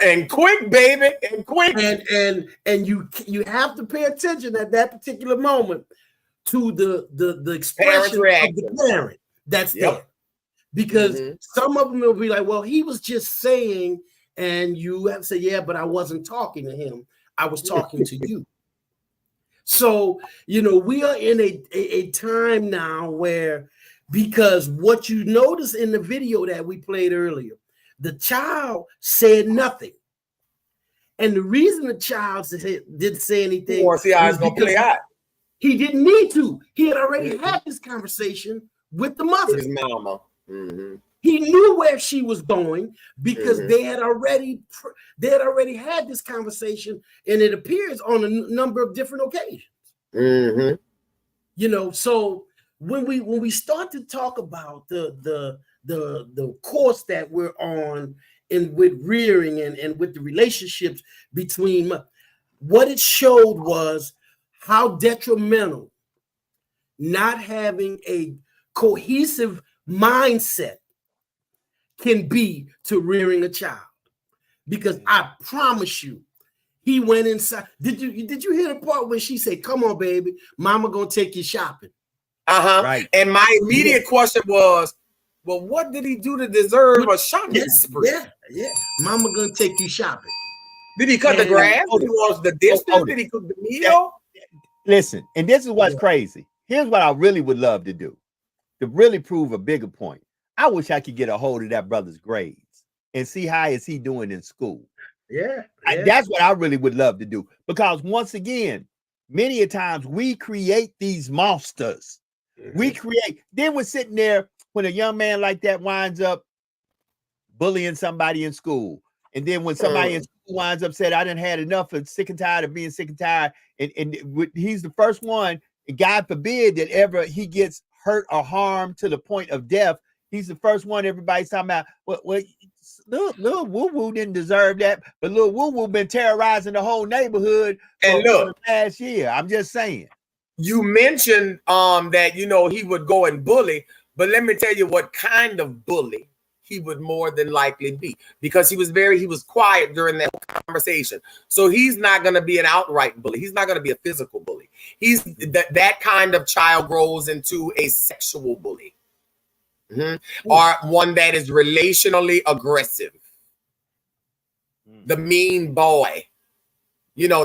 And quick, baby, and quick. And you have to pay attention at that particular moment to the expression of the parent that's there. Because some of them will be like, well, he was just saying, and you have to say, yeah, but I wasn't talking to him. I was talking to you. So, you know, we are in a time now where, because what you notice in the video that we played earlier, the child said nothing. And the reason the child didn't say anything was because he didn't need to. He had already had this conversation with the mother. His mama. He knew where she was going because they had already had this conversation, and it appears on a number of different occasions. You know, so when we start to talk about the course that we're on and with rearing and with the relationships between, what it showed was how detrimental not having a cohesive mindset can be to rearing a child. Because I promise you, he went inside. Did you hear the part when she said, "Come on, baby, mama gonna take you shopping"? Right. And my immediate question was, well, what did he do to deserve a shopping spree? Yeah. Mama gonna take you shopping. Did he cut the grass? Did he wash the dishes? Did he cook the meal? Listen, and this is what's crazy. Here's what I really would love to do, to really prove a bigger point. I wish I could get a hold of that brother's grades and see how is he doing in school. That's what I really would love to do, because once again, many a times we create these monsters. Then we're sitting there when a young man like that winds up bullying somebody in school, and then when somebody in school winds up said, I done had enough of sick and tired of being sick and tired, and he's the first one, God forbid that ever he gets hurt or harmed to the point of death. He's the first one everybody's talking about. Well, little woo-woo didn't deserve that, but little woo-woo been terrorizing the whole neighborhood for the past year. I'm just saying. You mentioned that, you know, he would go and bully, but let me tell you what kind of bully he would more than likely be, because he was quiet during that conversation. So he's not going to be an outright bully. He's not going to be a physical bully. He's that kind of child grows into a sexual bully. Or one that is relationally aggressive. The mean boy. You know,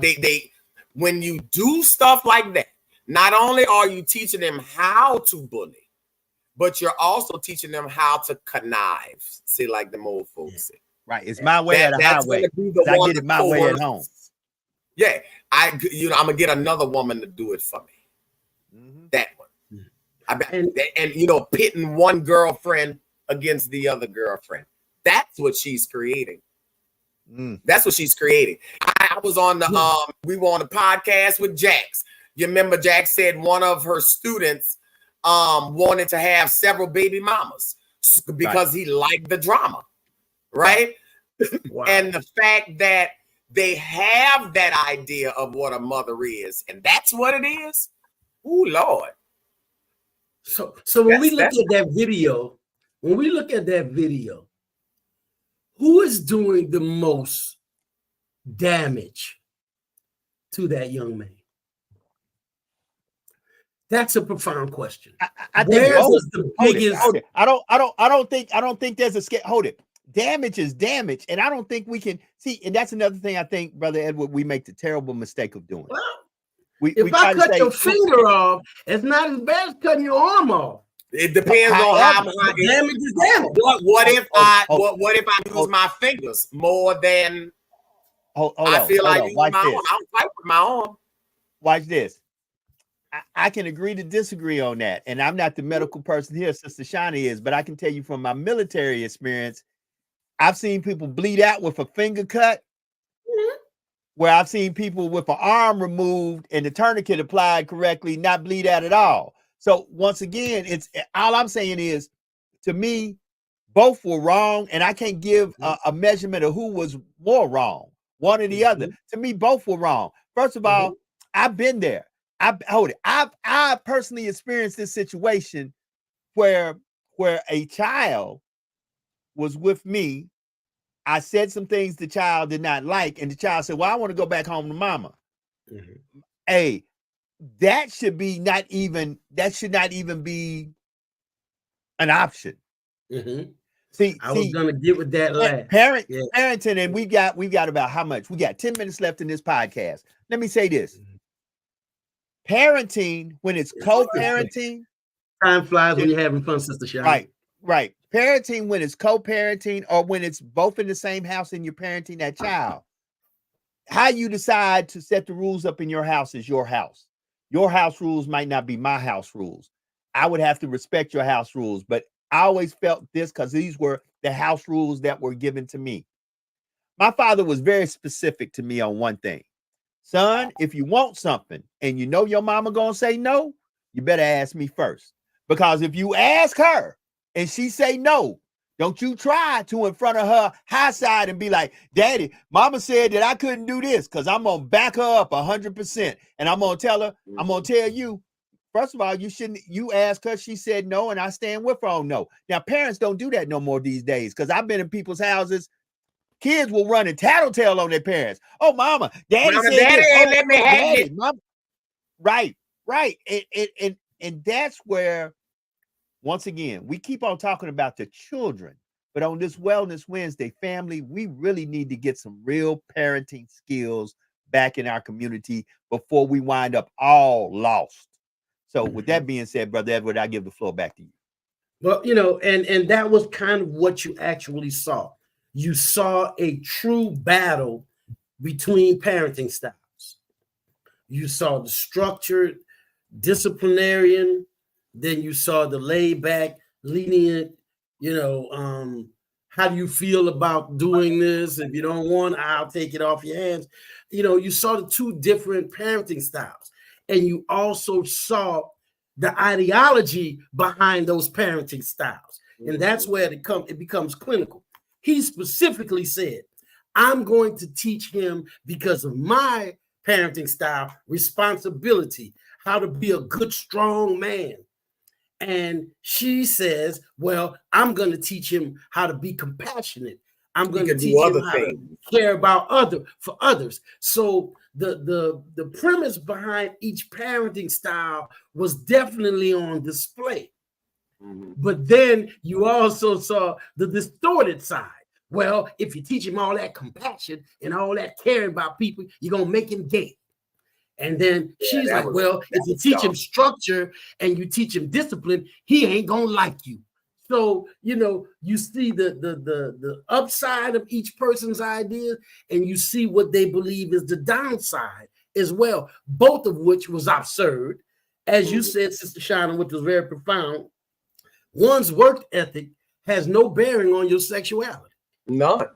they when you do stuff like that, not only are you teaching them how to bully, but you're also teaching them how to connive. See, like the old folks say. Right. It's my way or the highway. I get it my way at home. Yeah. I'm gonna get another woman to do it for me. That one. And you know, pitting one girlfriend against the other girlfriend. That's what she's creating. That's what she's creating. I was on the we were on the podcast with Jax. You remember Jax said one of her students wanted to have several baby mamas because he liked the drama, right? Wow. And the fact that they have that idea of what a mother is, and that's what it is. Oh Lord. So when we look at that video, who is doing the most damage to that young man? That's a profound question. I think the biggest. Hold it. I don't think there's a scale. Hold it. Damage is damage, and I don't think we can see. And that's another thing I think, Brother Edward, we make the terrible mistake of doing. Well, if I cut your finger off, it's not as bad as cutting your arm off. It depends on how damage is damage. What if I use my fingers more than I feel like using my arm? I'll fight with my arm. Watch this. I can agree to disagree on that. And I'm not the medical person here, Sister Shani is, but I can tell you from my military experience, I've seen people bleed out with a finger cut. where I've seen people with an arm removed and the tourniquet applied correctly not bleed out at all. So once again, it's all I'm saying is, to me, both were wrong, and I can't give a measurement of who was more wrong, one or the other. To me, both were wrong. First of all, I've been there. I personally experienced this situation where a child was with me. I said some things the child did not like, and the child said, "Well, I want to go back home to mama." Hey, that should not even be an option. See, I was gonna get with that last. Parenting, and we've got about how much? We got 10 minutes left in this podcast. Let me say this. Parenting, when it's co-parenting, time flies when you're having fun, Sister Sharon. Right. Parenting, when it's co-parenting or when it's both in the same house and you're parenting that child, how you decide to set the rules up in your house is your house. Your house rules might not be my house rules. I would have to respect your house rules, but I always felt this because these were the house rules that were given to me. My father was very specific to me on one thing. Son, if you want something and you know your mama gonna say no, you better ask me first. Because if you ask her and she say no, don't you try to in front of her high side and be like, "Daddy, mama said that I couldn't do this," because I'm gonna back her up 100%. And I'm gonna tell her, I'm gonna tell you, first of all, you ask her, she said no, and I stand with her on no. Now, parents don't do that no more these days, because I've been in people's houses. Kids will run and tattletale on their parents. "Oh, mama, daddy said this. Ain't let me have it." Mama. Right. And that's where, once again, we keep on talking about the children, but on this Wellness Wednesday, family, we really need to get some real parenting skills back in our community before we wind up all lost. So with that being said, Brother Edward, I give the floor back to you. Well, and that was kind of what you actually saw. You saw a true battle between parenting styles. You saw the structured, disciplinarian, then you saw the laid back, lenient, how do you feel about doing this? If you don't want, I'll take it off your hands. You saw the two different parenting styles. And you also saw the ideology behind those parenting styles. And that's where it becomes clinical. He specifically said, "I'm going to teach him, because of my parenting style, responsibility, how to be a good, strong man." And she says, "Well, I'm going to teach him how to be compassionate. I'm going to teach him how to care about others." So the premise behind each parenting style was definitely on display. But then you also saw the distorted side. Well, if you teach him all that compassion and all that caring about people, you're going to make him gay. And then she's like, "Well, if you teach him structure and you teach him discipline, he ain't going to like you." So, you see the upside of each person's ideas, and you see what they believe is the downside as well, both of which was absurd. As you said, Sister Shauna, which was very profound, one's work ethic has no bearing on your sexuality. None.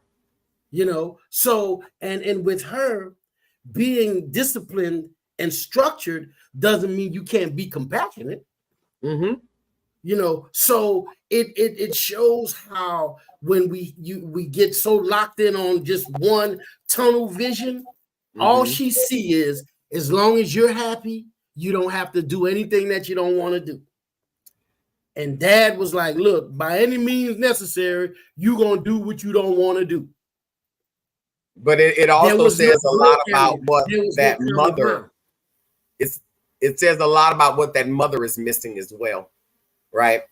So, and with her being disciplined and structured doesn't mean you can't be compassionate. So it shows how when we get so locked in on just one tunnel vision, all she sees is, as long as you're happy, you don't have to do anything that you don't want to do. And Dad was like, "Look, by any means necessary, you're going to do what you don't want to do." But it also says a lot about what that mother is. It says a lot about what that mother is missing as well, right?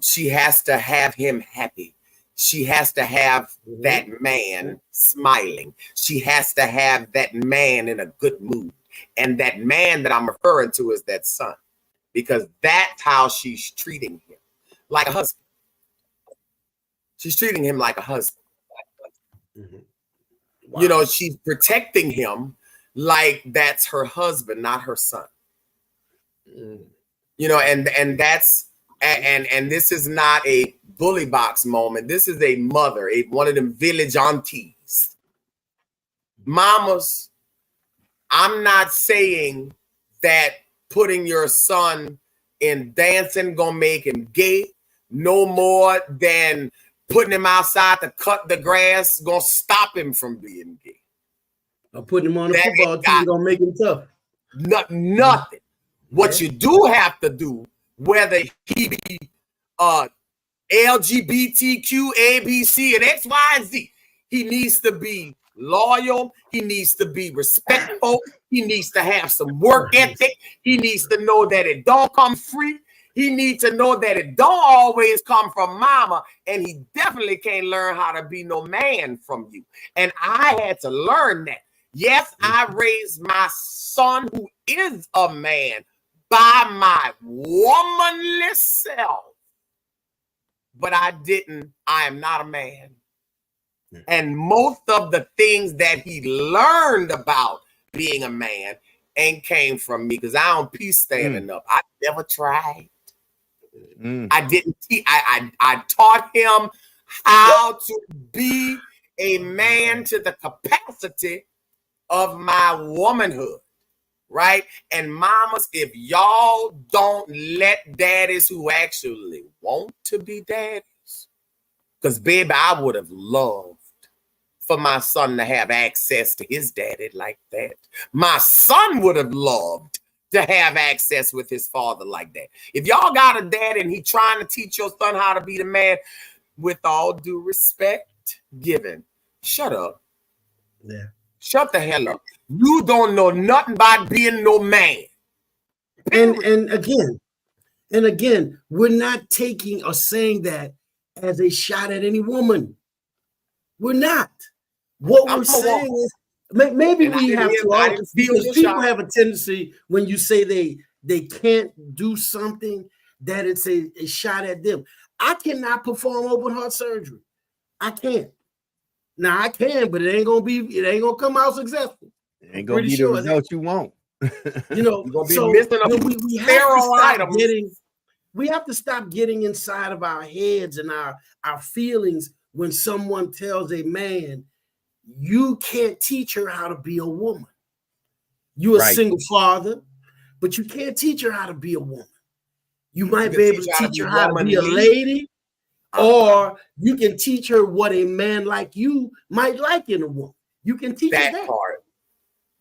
She has to have him happy. She has to have that man smiling. She has to have that man in a good mood. And that man that I'm referring to is that son, because that's how she's treating him, like a husband. She's treating him like a husband. Wow. She's protecting him like that's her husband, not her son. And that's and this is not a bully box moment. This is a mother, one of them village aunties. Mamas, I'm not saying that putting your son in dancing gonna make him gay no more than putting him outside to cut the grass gonna stop him from being gay. Or putting him on the That football ain't team got gonna make him tough. nothing. What Yeah. you do have to do, whether he be LGBTQ, ABC, and X, Y, and Z, he needs to be loyal. He needs to be respectful. He needs to have some work ethic. He needs to know that it don't come free. He needs to know that it don't always come from mama. And he definitely can't learn how to be no man from you. And I had to learn that. Yes, I raised my son, who is a man, by my womanly self. But I am not a man. And most of the things that he learned about being a man ain't came from me, because I don't peace standing up. I never tried. I didn't teach. I taught him how to be a man to the capacity of my womanhood. Right? And mamas, if y'all don't let daddies who actually want to be daddies, because baby, I would have loved for my son to have access to his daddy like that. My son would have loved to have access with his father like that. If y'all got a dad and he trying to teach your son how to be the man, with all due respect given, shut up. Yeah. Shut the hell up. You don't know nothing about being no man. And again, we're not taking or saying that as a shot at any woman. We're not. What we're saying is maybe we have to, because people have a tendency when you say they can't do something that it's a shot at them. I cannot perform open heart surgery. I can't. Now I can, but it ain't gonna come out successful. It ain't gonna be the result you want. You know, so we have to stop getting inside of our heads and our feelings when someone tells a man, you can't teach her how to be a woman. You're a single father, but you can't teach her how to be a woman. You might be able to teach her how to be a lady, or you can teach her what a man like you might like in a woman. You can teach her that part.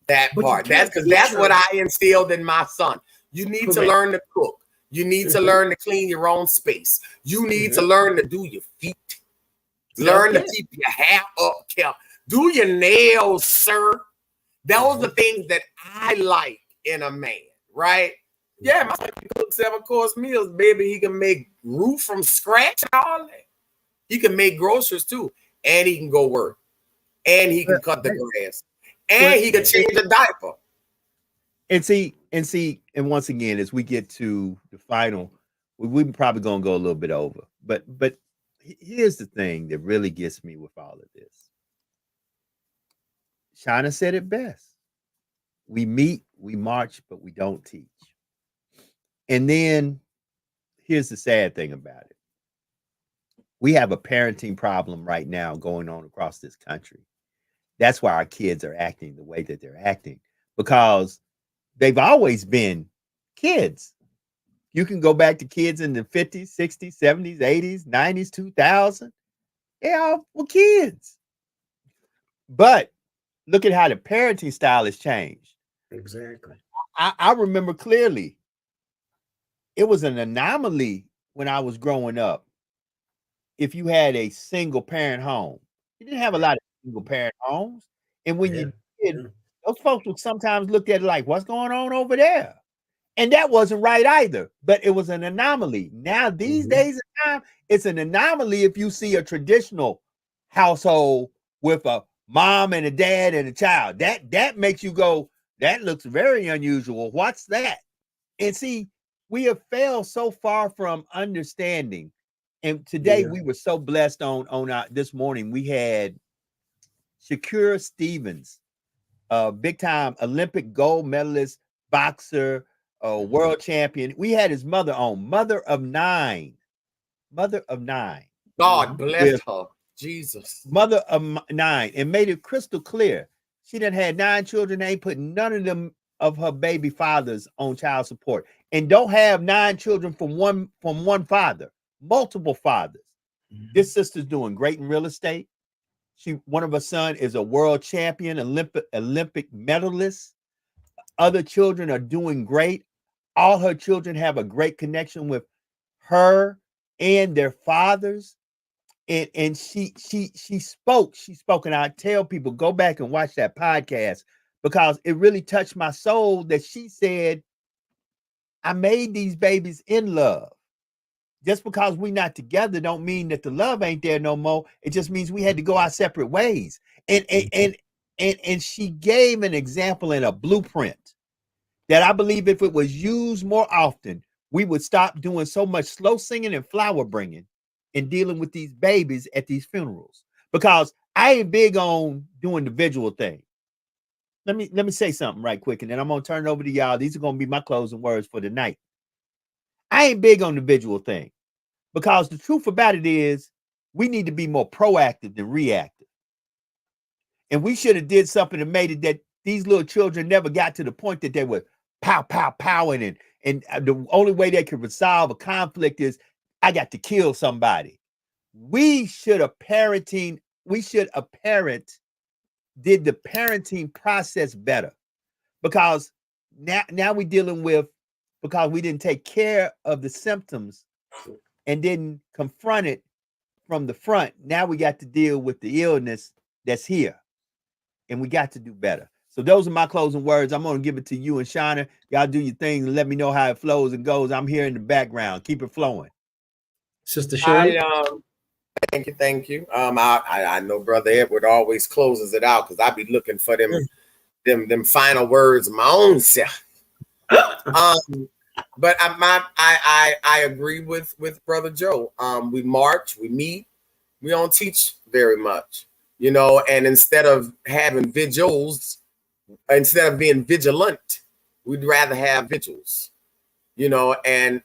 That's because that's what I instilled in my son. You need to learn to cook. You need to learn to clean your own space. You need to learn to do your feet. Learn to keep your hair up kept. Do your nails, sir. Those are the things that I like in a man, right? Yeah, my son can cook 7-course meals, baby. He can make roof from scratch and all that. He can make groceries too. And he can go work. And he can cut the grass. And he can change the diaper. And once again, as we get to the final, we're probably gonna go a little bit over. But here's the thing that really gets me with all of this. China said it best. We meet, we march, but we don't teach. And then here's the sad thing about it. We have a parenting problem right now going on across this country. That's why our kids are acting the way that they're acting, because they've always been kids. You can go back to kids in the 50s, 60s, 70s, 80s, 90s, 2000. They all were kids. But look at how the parenting style has changed. Exactly. I remember clearly, it was an anomaly when I was growing up. If you had a single parent home, you didn't have a lot of single parent homes. And when you did, those folks would sometimes look at it like, what's going on over there? And that wasn't right either, but it was an anomaly. Now, these days of time, it's an anomaly if you see a traditional household with a mom and a dad and a child. That makes you go, that looks very unusual. What's that? And see, we have failed so far from understanding. And today we were so blessed on this morning. We had Shakur Stevens, big time Olympic gold medalist, boxer, world champion. We had his mother on, mother of nine. God bless her. Jesus. Mother of 9, and made it crystal clear. She done had 9 children, ain't put none of them of her baby fathers on child support, and don't have 9 children from one father, multiple fathers. This sister's doing great in real estate. One of her son is a world champion, Olympic medalist. Other children are doing great. All her children have a great connection with her and their fathers. And she spoke, and I tell people, go back and watch that podcast, because it really touched my soul that she said, I made these babies in love. Just because we're not together don't mean that the love ain't there no more. It just means we had to go our separate ways. And she gave an example and a blueprint that I believe if it was used more often, we would stop doing so much slow singing and flower bringing and dealing with these babies at these funerals. Because I ain't big on doing the visual thing. Let me say something right quick, and then I'm gonna turn it over to y'all. These are gonna be my closing words for the night. I ain't big on the visual thing, because the truth about it is we need to be more proactive than reactive. And we should have did something that made it that these little children never got to the point that they were pow, pow, powing. And the only way they could resolve a conflict is I got to kill somebody. We should apparent did the parenting process better, because now we're dealing with, because we didn't take care of the symptoms and didn't confront it from the front. Now we got to deal with the illness that's here, and we got to do better. So those are my closing words. I'm going to give it to you and Shauna. Y'all do your thing and let me know how it flows and goes. I'm here in the background. Keep it flowing. Sister Shirley. Thank you. I know Brother Edward always closes it out, because I be looking for them final words of my own self. But I agree with Brother Joe. We march, we meet, we don't teach very much, and instead of having vigils, instead of being vigilant, we'd rather have vigils, and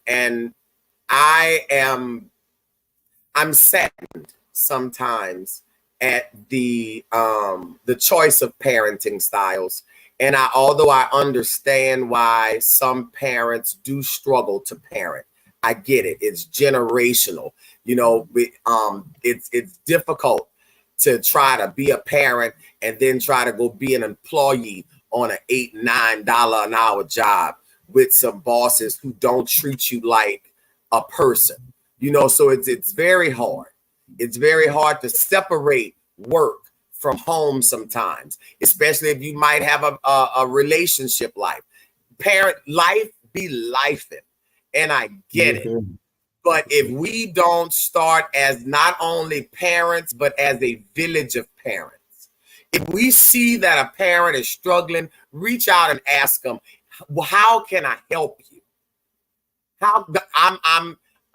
I'm saddened sometimes at the choice of parenting styles. And although I understand why some parents do struggle to parent, I get it. It's generational. It's difficult to try to be a parent and then try to go be an employee on an $8-9 an hour job with some bosses who don't treat you like a person. So it's very hard. It's very hard to separate work from home sometimes, especially if you might have a relationship life. Parent life be lifing, and I get it. But if we don't start as not only parents, but as a village of parents, if we see that a parent is struggling, reach out and ask them, well, how can I help you?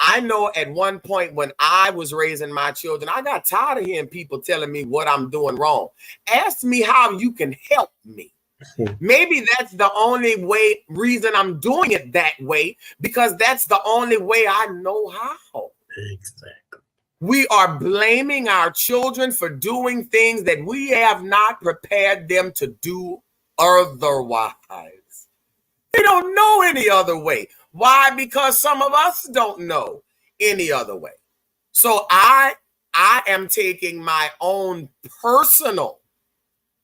I know at one point when I was raising my children, I got tired of hearing people telling me what I'm doing wrong. Ask me how you can help me. Maybe that's the only reason I'm doing it that way, because that's the only way I know how. Exactly. We are blaming our children for doing things that we have not prepared them to do otherwise. They don't know any other way. Why? Because some of us don't know any other way. So I am taking my own personal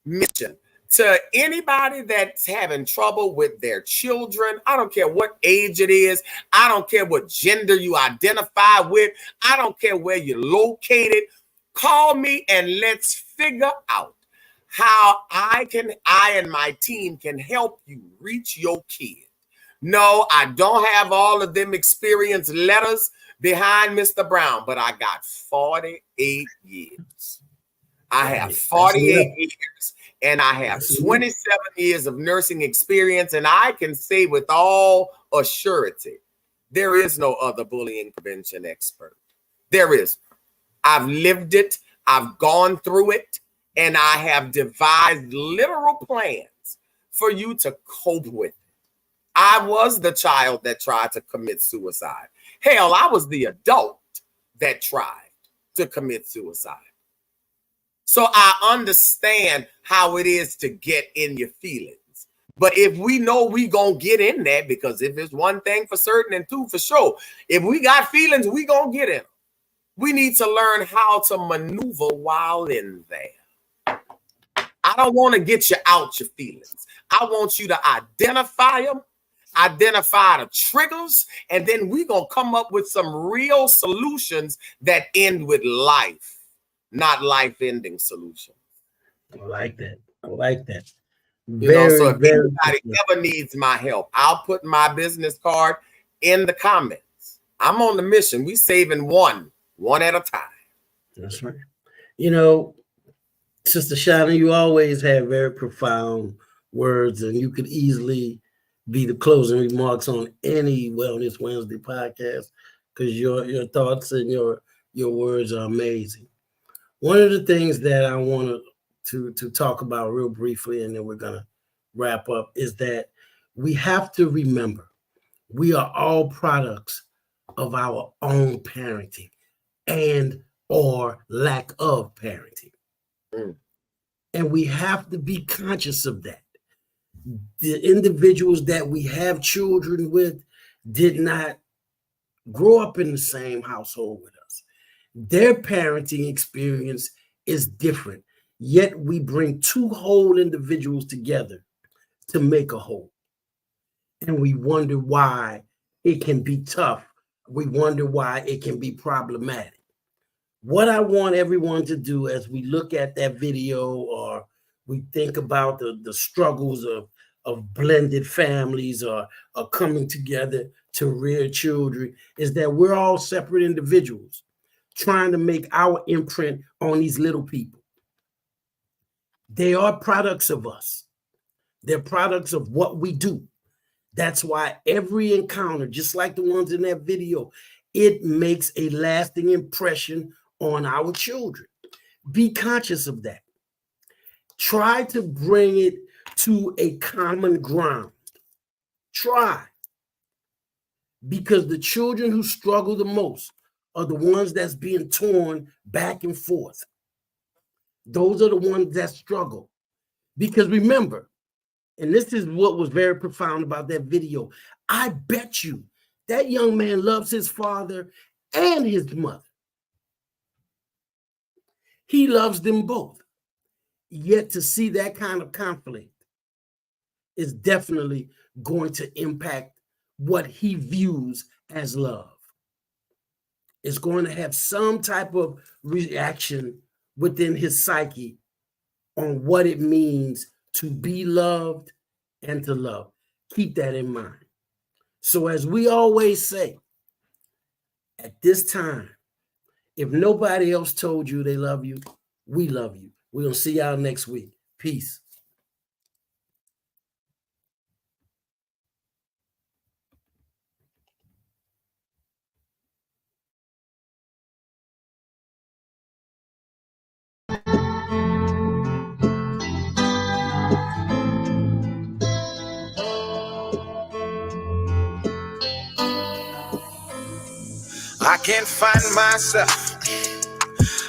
mission to anybody that's having trouble with their children. I don't care what age it is. I don't care what gender you identify with. I don't care where you're located. Call me and let's figure out how I and my team can help you reach your kid. No, I don't have all of them experience letters behind Mr. Brown, but I got 48 years. I have 48 years, and I have 27 years of nursing experience, and I can say with all assurity, there is no other bullying prevention expert. There is. I've lived it. I've gone through it, and I have devised literal plans for you to cope with. I was the child that tried to commit suicide. Hell, I was the adult that tried to commit suicide. So I understand how it is to get in your feelings. But if we know we gonna get in there, because if it's one thing for certain and two for sure, if we got feelings, we gonna get in them. We need to learn how to maneuver while in there. I don't want to get you out your feelings. I want you to identify them, identify the triggers, and then we're going to come up with some real solutions that end with life, not life-ending solutions. I like that. I like that. You know, so if anybody ever needs my help, I'll put my business card in the comments. I'm on the mission. We saving one at a time. That's right. You know, Sister Shauna, you always have very profound words, and you could easily be the closing remarks on any Wellness Wednesday podcast, because your thoughts and your words are amazing. One of the things that I want to talk about real briefly, and then we're gonna wrap up, is that we have to remember we are all products of our own parenting and or lack of parenting. And we have to be conscious of that. The individuals that we have children with did not grow up in the same household with us. Their parenting experience is different, yet we bring two whole individuals together to make a whole. And we wonder why it can be tough. We wonder why it can be problematic. What I want everyone to do as we look at that video, or we think about the struggles of blended families or coming together to rear children, is that we're all separate individuals trying to make our imprint on these little people. They are products of us. They're products of what we do. That's why every encounter, just like the ones in that video, it makes a lasting impression on our children. Be conscious of that. Try to bring it to a common ground. Try. Because the children who struggle the most are the ones that's being torn back and forth. Those are the ones that struggle. Because remember, and this is what was very profound about that video, I bet you that young man loves his father and his mother. He loves them both. Yet to see that kind of conflict is definitely going to impact what he views as love. It's going to have some type of reaction within his psyche on what it means to be loved and to love. Keep that in mind. So as we always say, at this time, if nobody else told you they love you, we love you. We're going to see y'all next week. Peace. I can't find myself.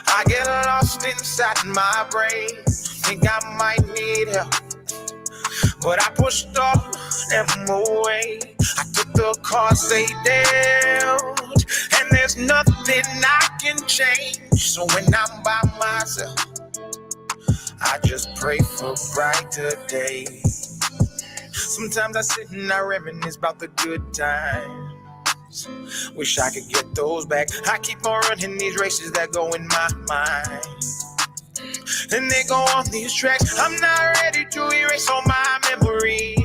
I get lost inside my brain. Think I might need help, but I pushed all them away. I took the cards they dealt, and there's nothing I can change. So when I'm by myself, I just pray for brighter days. Sometimes I sit and I reminisce about the good times. Wish I could get those back. I keep on running these races that go in my mind, and they go on these tracks. I'm not ready to erase all my memories.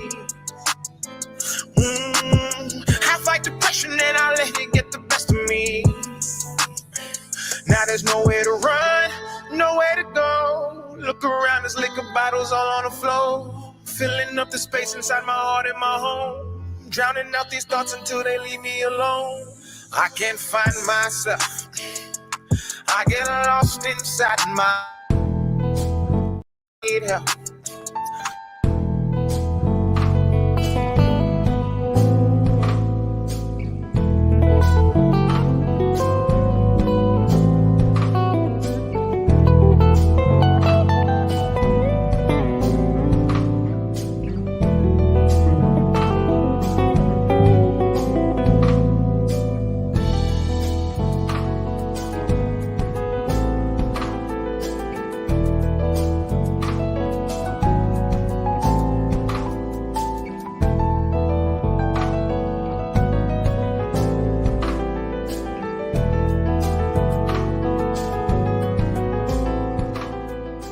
I fight depression and I let it get the best of me. Now there's nowhere to run, nowhere to go. Look around, there's liquor bottles all on the floor, filling up the space inside my heart and my home. Drowning out these thoughts until they leave me alone. I can't find myself. I get lost inside my need help.